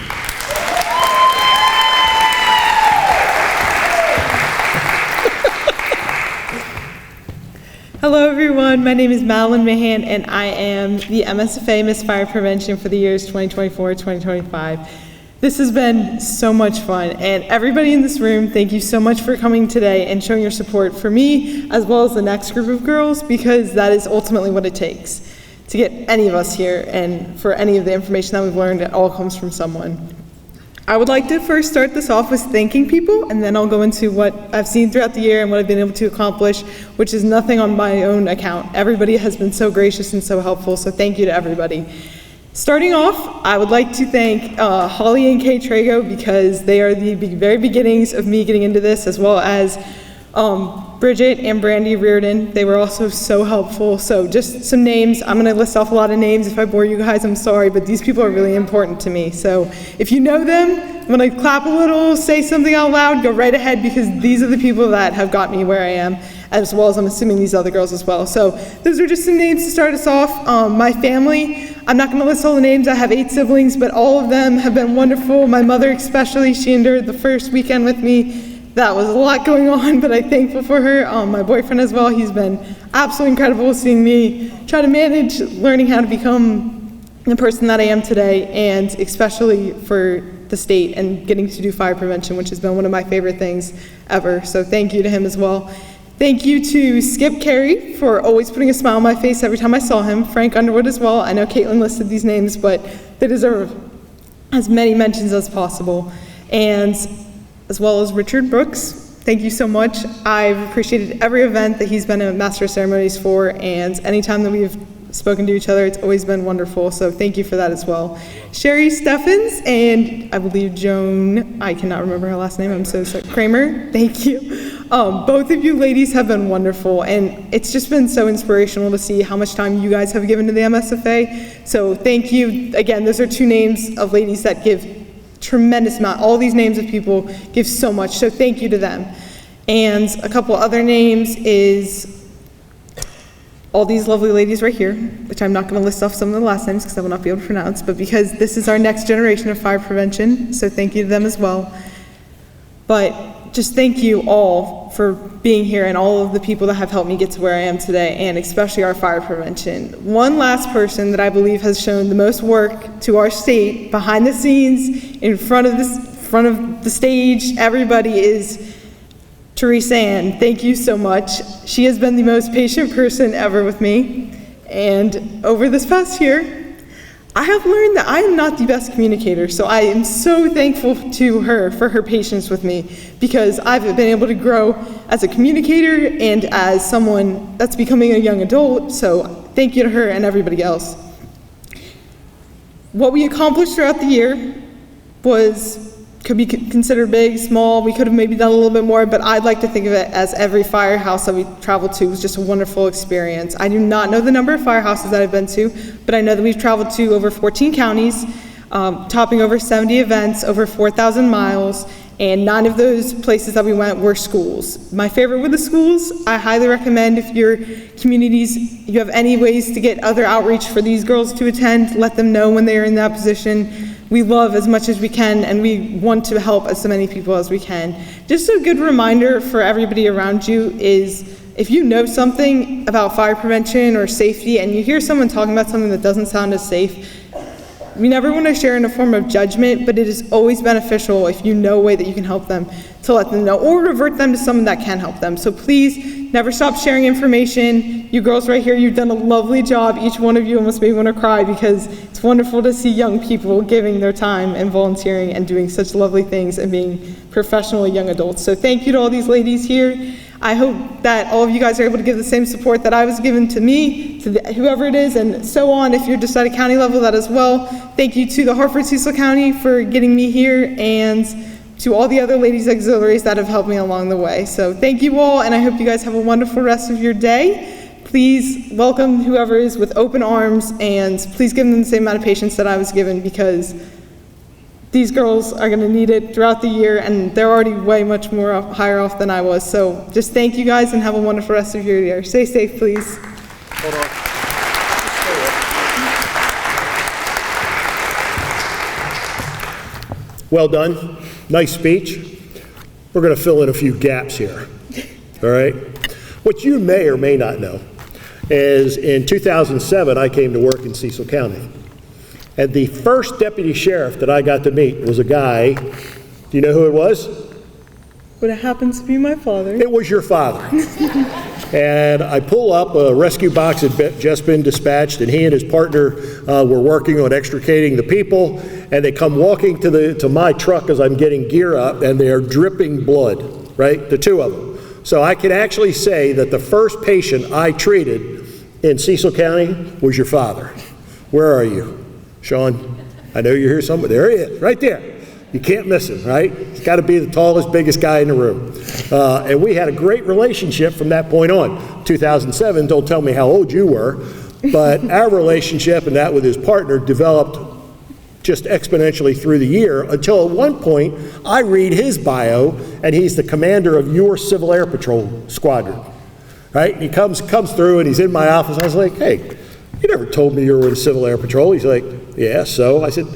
Hello everyone, my name is Madeline Mahan and I am the MSFA Miss Fire Prevention for the years 2024-2025. This has been so much fun, and everybody in this room, thank you so much for coming today and showing your support for me as well as the next group of girls, because that is ultimately what it takes to get any of us here, and for any of the information that we've learned, it all comes from someone. I would like to first start this off with thanking people, and then I'll go into what I've seen throughout the year and what I've been able to accomplish, which is nothing on my own account. Everybody has been so gracious and so helpful, so thank you to everybody. Starting off, I would like to thank Holly and Kay Trago, because they are the very beginnings of me getting into this, as well as Bridget and Brandy Reardon. They were also so helpful. So just some names. I'm going to list off a lot of names. If I bore you guys, I'm sorry, but these people are really important to me. So if you know them, when I clap a little, say something out loud, go right ahead, because these are the people that have got me where I am, as well as I'm assuming these other girls as well. So those are just some names to start us off. My family, I'm not going to list all the names. I have 8 siblings, but all of them have been wonderful. My mother especially, she endured the first weekend with me. That was a lot going on, but I'm thankful for her. My boyfriend as well, he's been absolutely incredible seeing me try to manage learning how to become the person that I am today, and especially for the state and getting to do fire prevention, which has been one of my favorite things ever. So thank you to him as well. Thank you to Skip Carey for always putting a smile on my face every time I saw him. Frank Underwood as well. I know Caitlin listed these names, but they deserve as many mentions as possible. And as well as Richard Brooks. Thank you so much. I've appreciated every event that he's been a master of ceremonies for, and anytime that we've spoken to each other, it's always been wonderful, so thank you for that as well. Sherry Steffens and I believe Joan, I cannot remember her last name, I'm so sorry, Kramer, thank you. Both of you ladies have been wonderful, and it's just been so inspirational to see how much time you guys have given to the MSFA, so thank you. Again, those are 2 names of ladies that give tremendous amount. All these names of people give so much, so thank you to them. And a couple other names is all these lovely ladies right here, which I'm not going to list off some of the last names because I will not be able to pronounce, but because this is our next generation of fire prevention, so thank you to them as well. But just thank you all for being here, and all of the people that have helped me get to where I am today, and especially our fire prevention. One last person that I believe has shown the most work to our state, behind the scenes, in front of the stage, everybody, is Teresa Ann. Thank you so much. She has been the most patient person ever with me, and over this past year, I have learned that I am not the best communicator, so I am so thankful to her for her patience with me, because I've been able to grow as a communicator and as someone that's becoming a young adult, so thank you to her and everybody else. What we accomplished throughout the year could be considered big, small. We could have maybe done a little bit more, but I'd like to think of it as every firehouse that we traveled to was just a wonderful experience. I do not know the number of firehouses that I've been to, but I know that we've traveled to over 14 counties, topping over 70 events, over 4,000 miles, and 9 of those places that we went were schools. My favorite were the schools. I highly recommend, if your communities, you have any ways to get other outreach for these girls to attend, let them know when they are in that position. We love as much as we can, and we want to help as many people as we can. Just a good reminder for everybody around you is, if you know something about fire prevention or safety and you hear someone talking about something that doesn't sound as safe, we never want to share in a form of judgment, but it is always beneficial if you know a way that you can help them to let them know, or revert them to someone that can help them. So please never stop sharing information. You girls right here, you've done a lovely job. Each one of you almost made me want to cry, because it's wonderful to see young people giving their time and volunteering and doing such lovely things and being professional young adults. So thank you to all these ladies here. I hope that all of you guys are able to give the same support that I was given to me, to whoever it is, and so on. If you're just at a county level, that as well. Thank you to the Hartford-Cecil County for getting me here, and to all the other ladies auxiliaries that have helped me along the way. So thank you all, and I hope you guys have a wonderful rest of your day. Please welcome whoever is with open arms, and please give them the same amount of patience that I was given, because these girls are going to need it throughout the year, and they're already way much more higher off than I was. So just thank you guys, and have a wonderful rest of your year. Stay safe, please. Hold on. Well done. Nice speech. We're going to fill in a few gaps here. All right? What you may or may not know is, in 2007, I came to work in Cecil County. And the first deputy sheriff that I got to meet was a guy. Do you know who it was? But it happens to be my father. It was your father. And I pull up, a rescue box had just been dispatched, and he and his partner were working on extricating the people, and they come walking to my truck as I'm getting gear up, and they are dripping blood, right? The two of them. So I can actually say that the first patient I treated in Cecil County was your father. Where are you? Sean, I know you're here somewhere. There he is, right there. You can't miss him, right? He's got to be the tallest, biggest guy in the room. And we had a great relationship from that point on. 2007, don't tell me how old you were, but our relationship and that with his partner developed just exponentially through the year until at one point I read his bio and he's the commander of your Civil Air Patrol squadron, right? And he comes through and he's in my office. I was like, hey, you never told me you were in Civil Air Patrol. He's like, yeah, so? I said,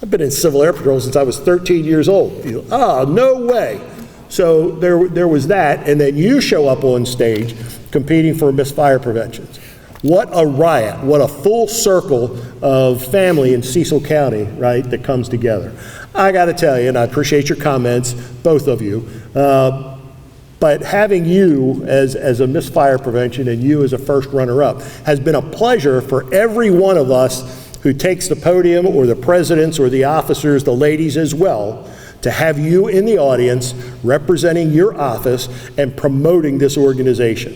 I've been in Civil Air Patrol since I was 13 years old. He's like, oh, no way. So there was that, and then you show up on stage competing for Miss Fire Preventions. What a riot, what a full circle of family in Cecil County, right, that comes together. I gotta tell you, and I appreciate your comments, both of you, but having you as a Miss Fire Prevention and you as a first runner-up has been a pleasure for every one of us who takes the podium, or the presidents or the officers, the ladies as well, to have you in the audience representing your office and promoting this organization.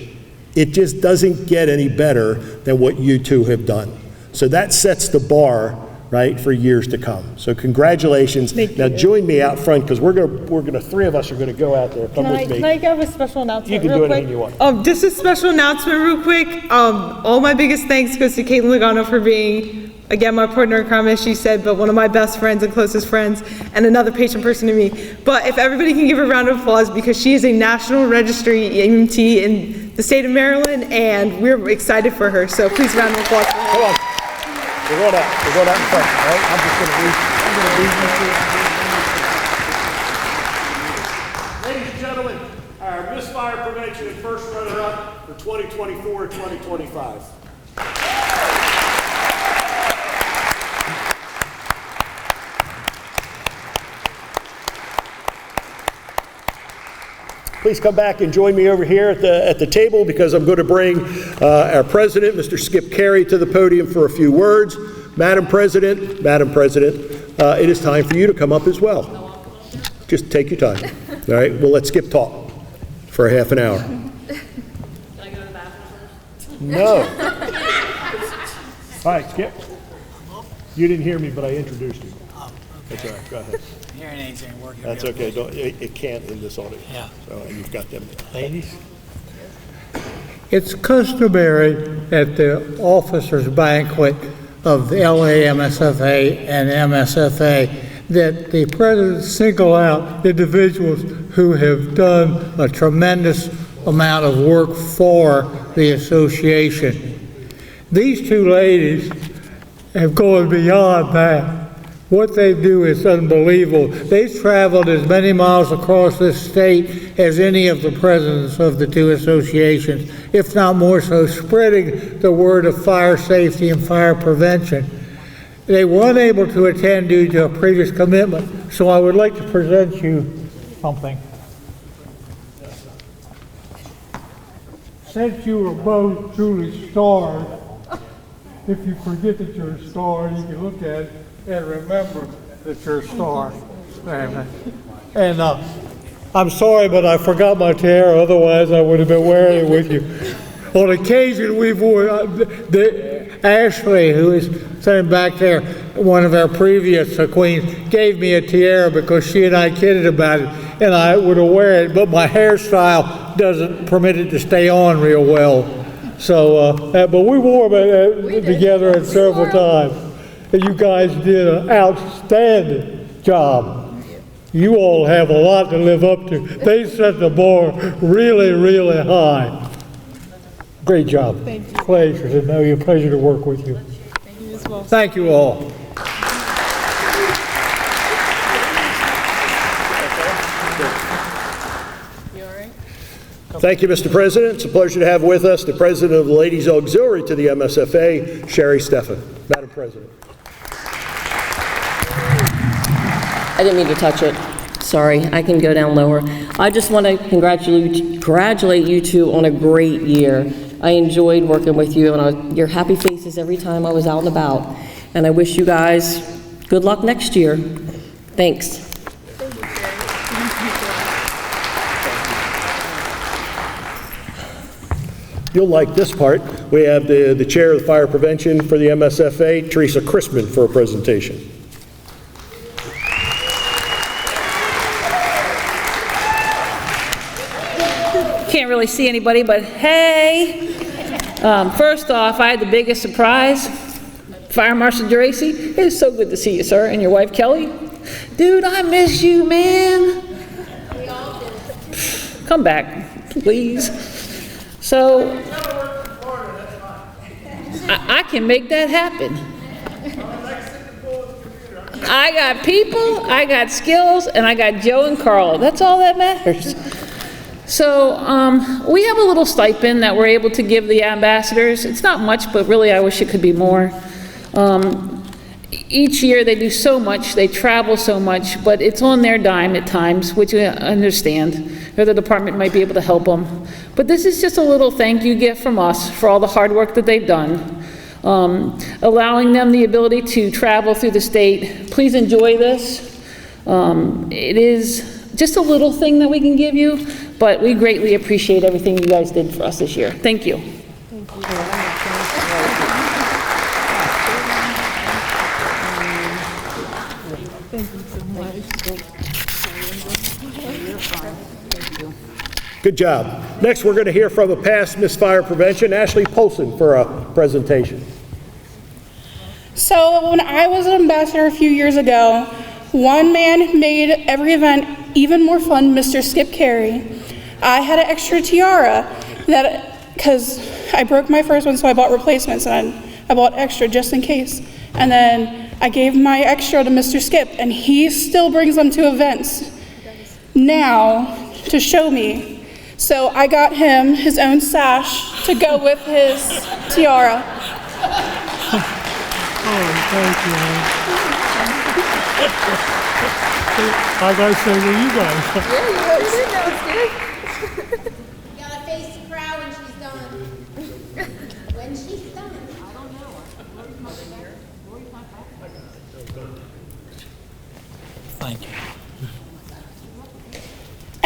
It just doesn't get any better than what you two have done. So that sets the bar, right, for years to come. So congratulations. Now join me out front, because we're gonna three of us are gonna go out there. Come with me. Can I give a special announcement You can real do quick? anything you want. Just a special announcement real quick. All my biggest thanks goes to Caitlin Logano for being, again, my partner in crime, as she said, but one of my best friends and closest friends, and another patient person to me. But if everybody can give her a round of applause, because she is a National Registry EMT in the state of Maryland, and we're excited for her. So please, round of applause for her. Come on. We're going out in front, all right? I'm just gonna leave. Ladies and gentlemen, our Miss Fire Prevention and first runner-up for 2024-2025. Please come back and join me over here at the table, because I'm going to bring our president, Mr. Skip Carey, to the podium for a few words. Madam President, it is time for you to come up as well. Just take your time. All right, we'll let Skip talk for a half an hour. Can I go to the bathroom first? No. All right, Skip. You didn't hear me, but I introduced you. That's all right, go ahead. Hearing aids ain't working. That's okay, it can't in this audience. Yeah. So, and you've got them. Ladies, it's customary at the officers' banquet of the LAMSFA and MSFA that the president single out individuals who have done a tremendous amount of work for the association. These two ladies have gone beyond that. What they do is unbelievable. They've traveled as many miles across this state as any of the presidents of the two associations, if not more so, spreading the word of fire safety and fire prevention. They were unable to attend due to a previous commitment, so I would like to present you something. Since you were both truly stars, if you forget that you're a star, you can look at it and remember that you're a star. And I'm sorry, but I forgot my tiara, otherwise I would have been wearing it with you. On occasion, we've worn, Ashley, who is sitting back there, one of our previous queens, gave me a tiara because she and I kidded about it, and I would have wear it, but my hairstyle doesn't permit it to stay on real well. So, but we wore them together several times. And you guys did an outstanding job. You all have a lot to live up to. They set the bar really, really high. Great job. Thank you. Pleasure to know you. Pleasure to work with you. Thank you as well. Thank you all. Thank you, Mr. President. It's a pleasure to have with us the President of the Ladies Auxiliary to the MSFA, Sherry Steffen. Madam President. I didn't mean to touch it. Sorry, I can go down lower. I just want to congratulate you two on a great year. I enjoyed working with you, and your happy faces every time I was out and about. And I wish you guys good luck next year. Thanks. You'll like this part. We have the Chair of Fire Prevention for the MSFA, Teresa Chrisman, for a presentation. Can't really see anybody, but hey. First off, I had the biggest surprise. Fire Marshal Geraci, it is so good to see you, sir, and your wife, Kelly. Dude, I miss you, man. We all do. Come back, please. So, I can make that happen. I got people, I got skills, and I got Joe and Carl. That's all that matters. So, we have a little stipend that we're able to give the ambassadors. It's not much, but really I wish it could be more. Each year they do so much, they travel so much, but it's on their dime at times, which I understand. Or the department might be able to help them. But this is just a little thank you gift from us for all the hard work that they've done. Allowing them the ability to travel through the state. Please enjoy this. It is just a little thing that we can give you, but we greatly appreciate everything you guys did for us this year. Thank you. Good job. Next, we're going to hear from a past Miss Fire Prevention, Ashley Polson, for a presentation. So when I was an ambassador a few years ago, one man made every event even more fun, Mr. Skip Carey. I had an extra tiara because I broke my first one, so I bought replacements, and I bought extra just in case. And then I gave my extra to Mr. Skip, and he still brings them to events now to show me. So I got him his own sash to go with his tiara. Oh, thank you. I gotta say to you guys. Yeah, you did know it's good. You gotta face the crowd when she's done. When she's done. I don't know. Thank you.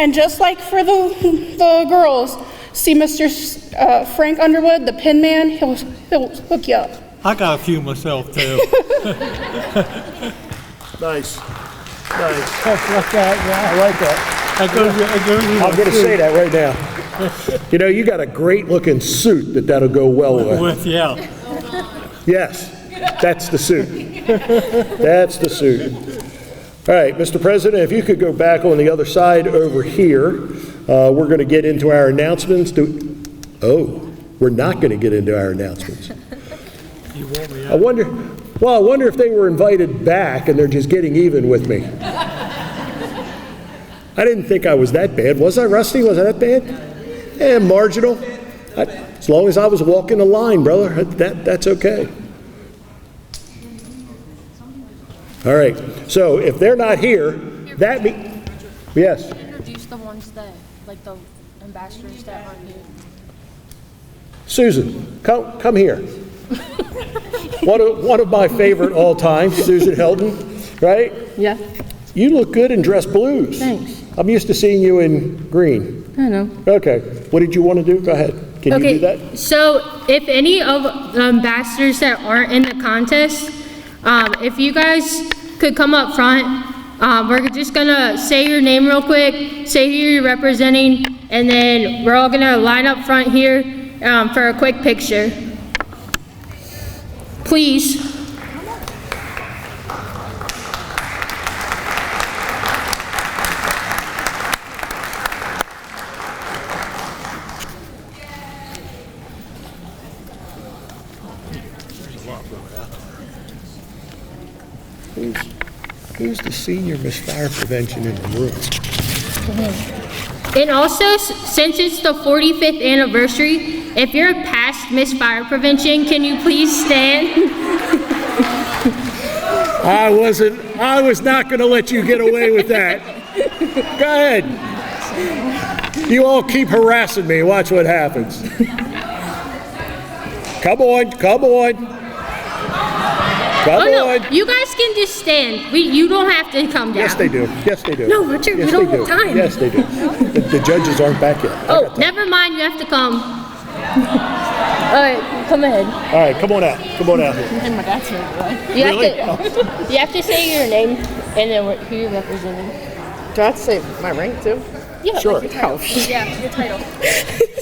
And just like for the girls, see Mr. Frank Underwood, the pin man, he'll hook you up. I got a few myself too. Nice. Nice. Like that, yeah. I like that. I'm going to say that right now. You know, you got a great looking suit that'll go well with. Yeah. Yes, that's the suit. That's the suit. All right, Mr. President, if you could go back on the other side over here, we're going to get into our announcements. We're not going to get into our announcements. You want me I wonder if they were invited back and they're just getting even with me. I didn't think I was that bad. Was I, Rusty? Was I that bad? Marginal. As long as I was walking the line, brother, that's okay. All right, so if they're not here, that means, yes. Introduce the ones that, like the ambassadors that aren't here. Susan, come here. One of my favorite all time, Susan Helton, right? Yeah. You look good in dress blues. Thanks. I'm used to seeing you in green. I know. Okay, what did you want to do? Go ahead. Can you do that? So if any of the ambassadors that aren't in the contest, if you guys could come up front, we're just gonna say your name real quick, say who you're representing, and then we're all gonna line up front here for a quick picture. Please. Who's the senior Miss Fire Prevention in the room? And also, since it's the 45th anniversary, if you're past Miss Fire Prevention, can you please stand? I was not going to let you get away with that. Go ahead. You all keep harassing me. Watch what happens. Come on, come on. Come no, on. you guys can just stand. You don't have to come down. Yes, they do. Yes, they do. No, Richard, yes, we don't they have do. time. Yes, they do. The judges aren't back yet. Oh, never mind. You have to come. All right, come ahead. All right, come on out. Come on out here. You Really? you have to say your name and then who you're representing. Do I have to say my rank too? Yeah, Sure. like your title. Yeah, your title.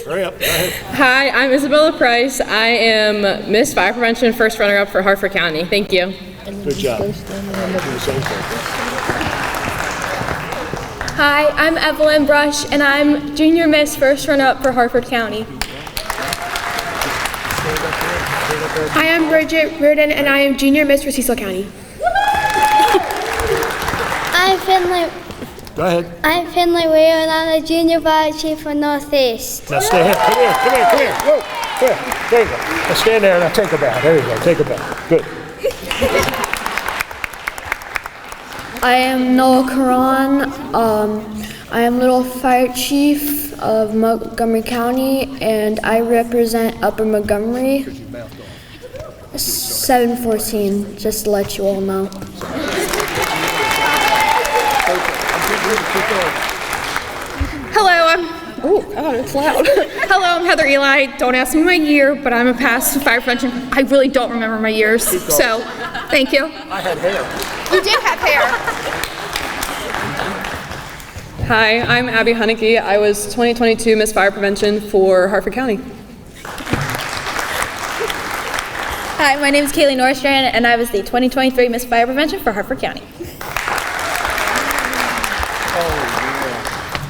Hurry up. Go ahead. Hi, I'm Isabella Price. I am Miss Fire Prevention first runner-up for Hartford County. Thank you. Good job. Do the same thing. Hi, I'm Evelyn Brush, and I'm Junior Miss First Run-Up for Hartford County. Hi, I'm Bridget Reardon, and I am Junior Miss for Cecil County. I'm Finley. Go ahead. I'm Finley Wheel, and I'm the Junior Fire Chief for Northeast. Now stay here. Come here. Come here. Come here. Whoa. Come here. There you go. Now stand there. Now take a bow. There you go. Take a bow. Good. I am Noah Karan. I am Little Fire Chief of Montgomery County, and I represent Upper Montgomery. 714, just to let you all know. Hello, it's loud. Hello, I'm Heather Eli. Don't ask me my year, but I'm a past fire prevention. I really don't remember my years, so thank you. I had hair. You did have hair. Hi, I'm Abby Hunnicky. I was 2022 Miss Fire Prevention for Hartford County. Hi, my name is Kaylee Norstrand, and I was the 2023 Miss Fire Prevention for Hartford County.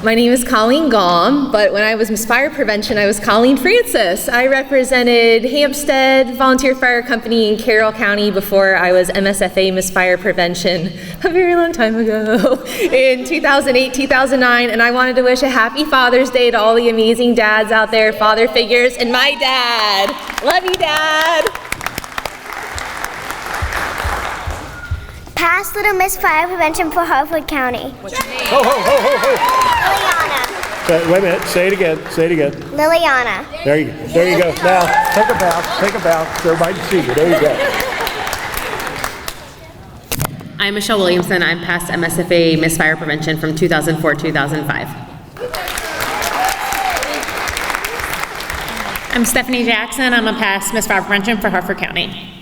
My name is Colleen Gaum, but when I was Miss Fire Prevention, I was Colleen Francis. I represented Hampstead Volunteer Fire Company in Carroll County before I was MSFA Miss Fire Prevention a very long time ago, in 2008, 2009, and I wanted to wish a happy Father's Day to all the amazing dads out there, father figures, and my dad. Love you, Dad. Past Little Miss Fire Prevention for Hartford County. Ho, ho, ho, ho, ho. Liliana. Wait a minute. Say it again. Say it again. Liliana. There you go. There you go. Now, take a bow. Take a bow so everybody can see you. There you go. I'm Michelle Williamson. I'm past MSFA Miss Fire Prevention from 2004-2005. I'm Stephanie Jackson. I'm a past Miss Fire Prevention for Hartford County.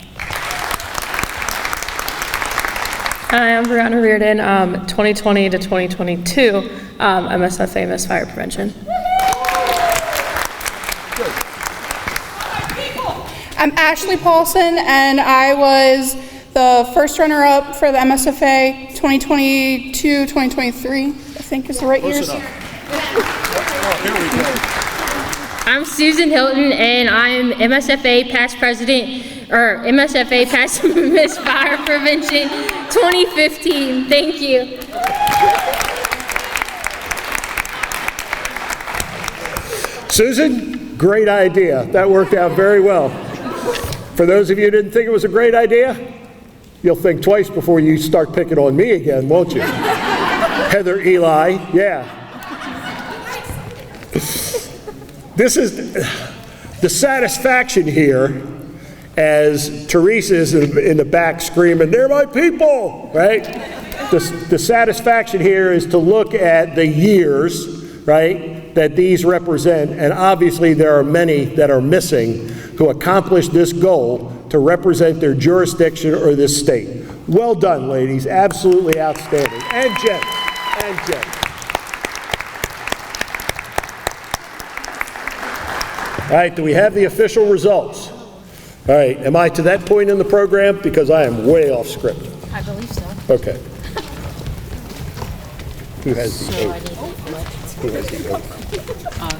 Hi, I'm Brianna Reardon, 2020 to 2022, MSFA Miss Fire Prevention. I'm Ashley Paulson, and I was the first runner-up for the MSFA 2022-2023, I think is the right years. I'm Susan Hilton, and I'm MSFA past president, or MSFA past Miss Fire Prevention 2015. Thank you. Susan, great idea. That worked out very well. For those of you who didn't think it was a great idea, you'll think twice before you start picking on me again, won't you? Heather Eli, yeah. This is the satisfaction here as Teresa is in the back screaming, "They're my people," right? The satisfaction here is to look at the years, right, that these represent, and obviously there are many that are missing who accomplished this goal to represent their jurisdiction or this state. Well done, ladies. Absolutely outstanding. And Jen. And Jen. All right, do we have the official results? All right, am I to that point in the program? Because I am way off script. I believe so. Okay. Who has the oath? Who has the oath?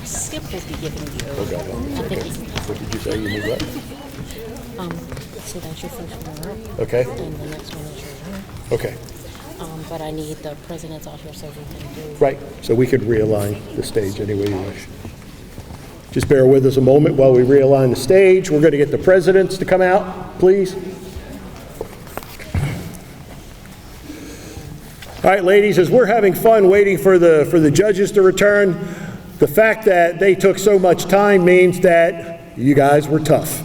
Skip will be giving the oath. Okay. What did you say? You need what? So that's your first runner-up. Okay. And the next one is your turn. Okay. But I need the president's out here so we can do. Right, so we could realign the stage any way you wish. Just bear with us a moment while we realign the stage. We're going to get the presidents to come out, please. All right, ladies, as we're having fun waiting for the judges to return, the fact that they took so much time means that you guys were tough,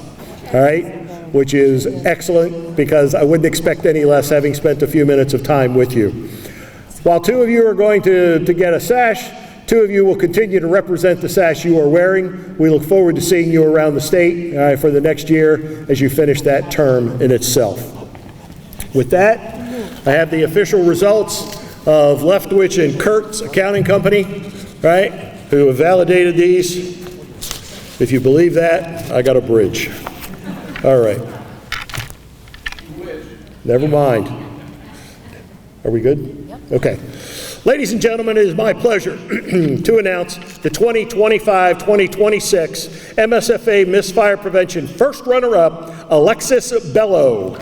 all right? Which is excellent, because I wouldn't expect any less having spent a few minutes of time with you. While 2 of you are going to get a sash, 2 of you will continue to represent the sash you are wearing. We look forward to seeing you around the state for the next year as you finish that term in itself. With that, I have the official results of Leftwich and Kurtz Accounting Company, right, who have validated these. If you believe that, I got a bridge. All right. Never mind. Are we good? Yep. Okay. Ladies and gentlemen, it is my pleasure to announce the 2025-2026 MSFA Miss Fire Prevention first runner-up, Alexis Bello.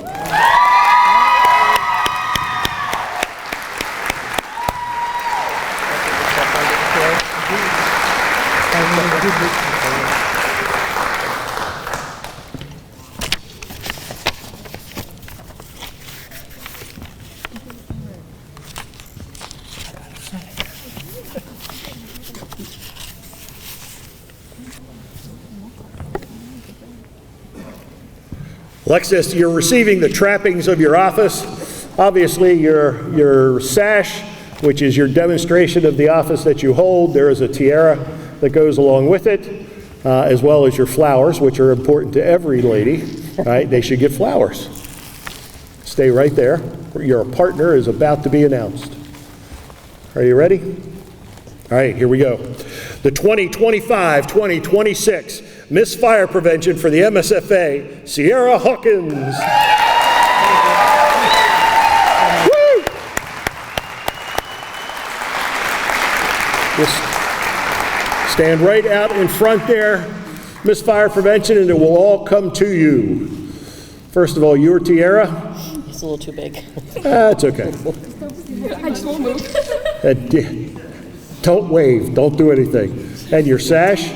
Alexis, you're receiving the trappings of your office. Obviously, your sash, which is your demonstration of the office that you hold. There is a tiara that goes along with it, as well as your flowers, which are important to every lady, right? They should get flowers. Stay right there. Your partner is about to be announced. Are you ready? All right, here we go. The 2025-2026 Miss Fire Prevention for the MSFA, Sierra Hawkins. Woo! Just stand right out in front there, Miss Fire Prevention, and it will all come to you. First of all, your tiara. It's a little too big. That's okay. I just won't move. Don't wave, don't do anything. And your sash.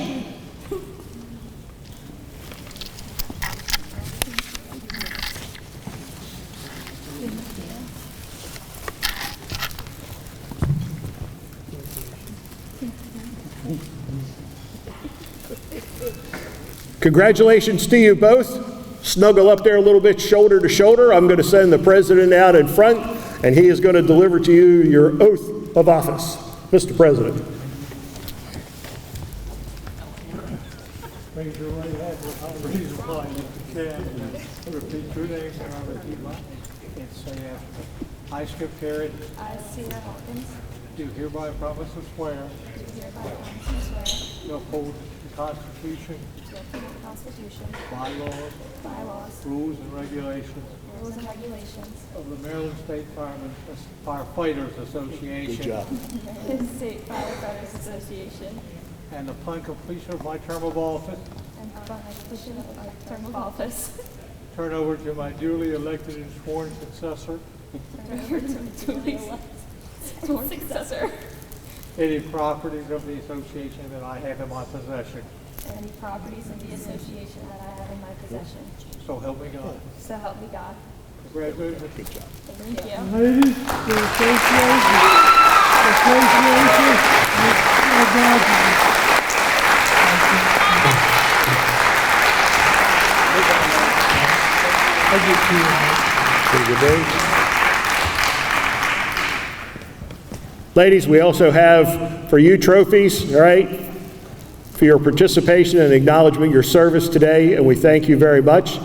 Congratulations to you both. Snuggle up there a little bit, shoulder to shoulder. I'm going to send the president out in front, and he is going to deliver to you your oath of office. Mr. President. Raise your right hand without raising mine if you can. Repeat your name and I'll repeat mine. And say after me. I, Skip Carey. I, Sierra Hawkins. Do hereby promise to swear. Do hereby promise to swear. To uphold the Constitution. To uphold the Constitution. Bylaws. Bylaws. Rules and regulations. Rules and regulations. Of the Maryland State Firefighters Association. Good job. Maryland State Firefighters Association. And upon completion of my term of office. And upon completion of my term of office. Turn over to my duly elected and sworn successor. Turn over to my duly elected sworn successor. Any properties of the association that I have in my possession. Any properties of the association that I have in my possession. So help me God. So help me God. Congratulations. Good job. Thank you. Ladies, the Ladies, we also have for you trophies, all right, for your participation and acknowledgement, your service today, and we thank you very much.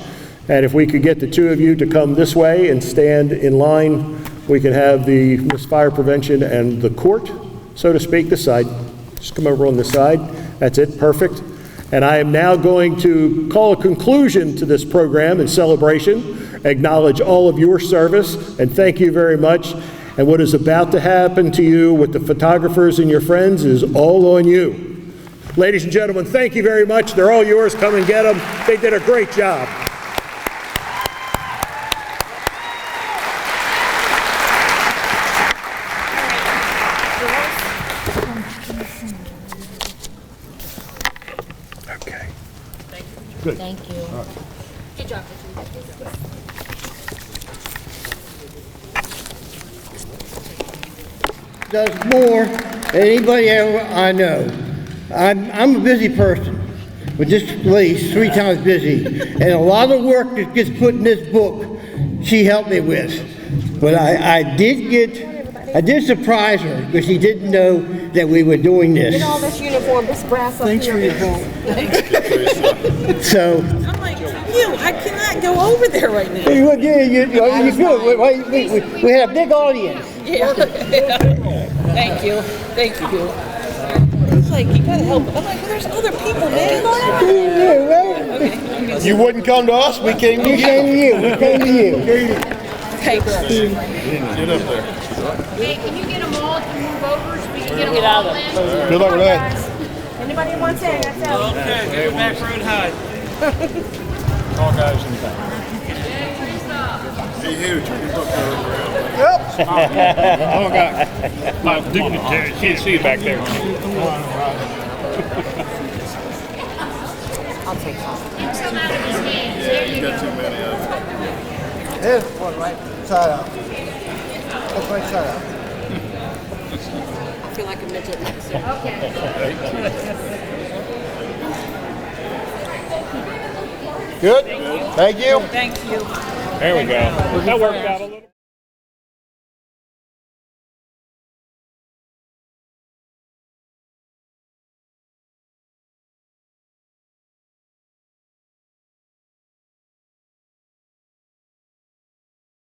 And if we could get the 2 of you to come this way and stand in line, we can have the Miss Fire Prevention and the court, so to speak, this side. Just come over on this side. That's it, perfect. And I am now going to call a conclusion to this program and celebration, acknowledge all of your service, and thank you very much. And what is about to happen to you with the photographers and your friends is all on you. Ladies and gentlemen, thank you very much. They're all yours. Come and get them. They did a great job. Okay. Good. Thank you. All right. Good job. does more than anybody ever I know. I'm a busy person, but this lady's 3 times busy, and a lot of work that gets put in this book, she helped me with. But I did surprise her because she didn't know that we were doing this. Get all this uniform, this brass up here. Thanks for your help. So. I'm like, I cannot go over there right now. You could. We had a big audience. Yeah. Thank you. It's like, you gotta help. I'm like, well, there's other people, man. You wouldn't come to us, we came to you. We came to you. Thanks. Get up there. Hey, can you get them all to move over so we can get them out all of in? there. Good luck with that. Anybody want to say? That's out. Okay, go back road high. All guys in the back. Be huge. Yep. Oh, God. My dignitary, can't see you back there. I'll take some. Take some out of his hands. There you go. Here's one right side out. That's right side out. I feel like a midget. Okay. Good? Thank you. Thank you. There we go. That worked out a little.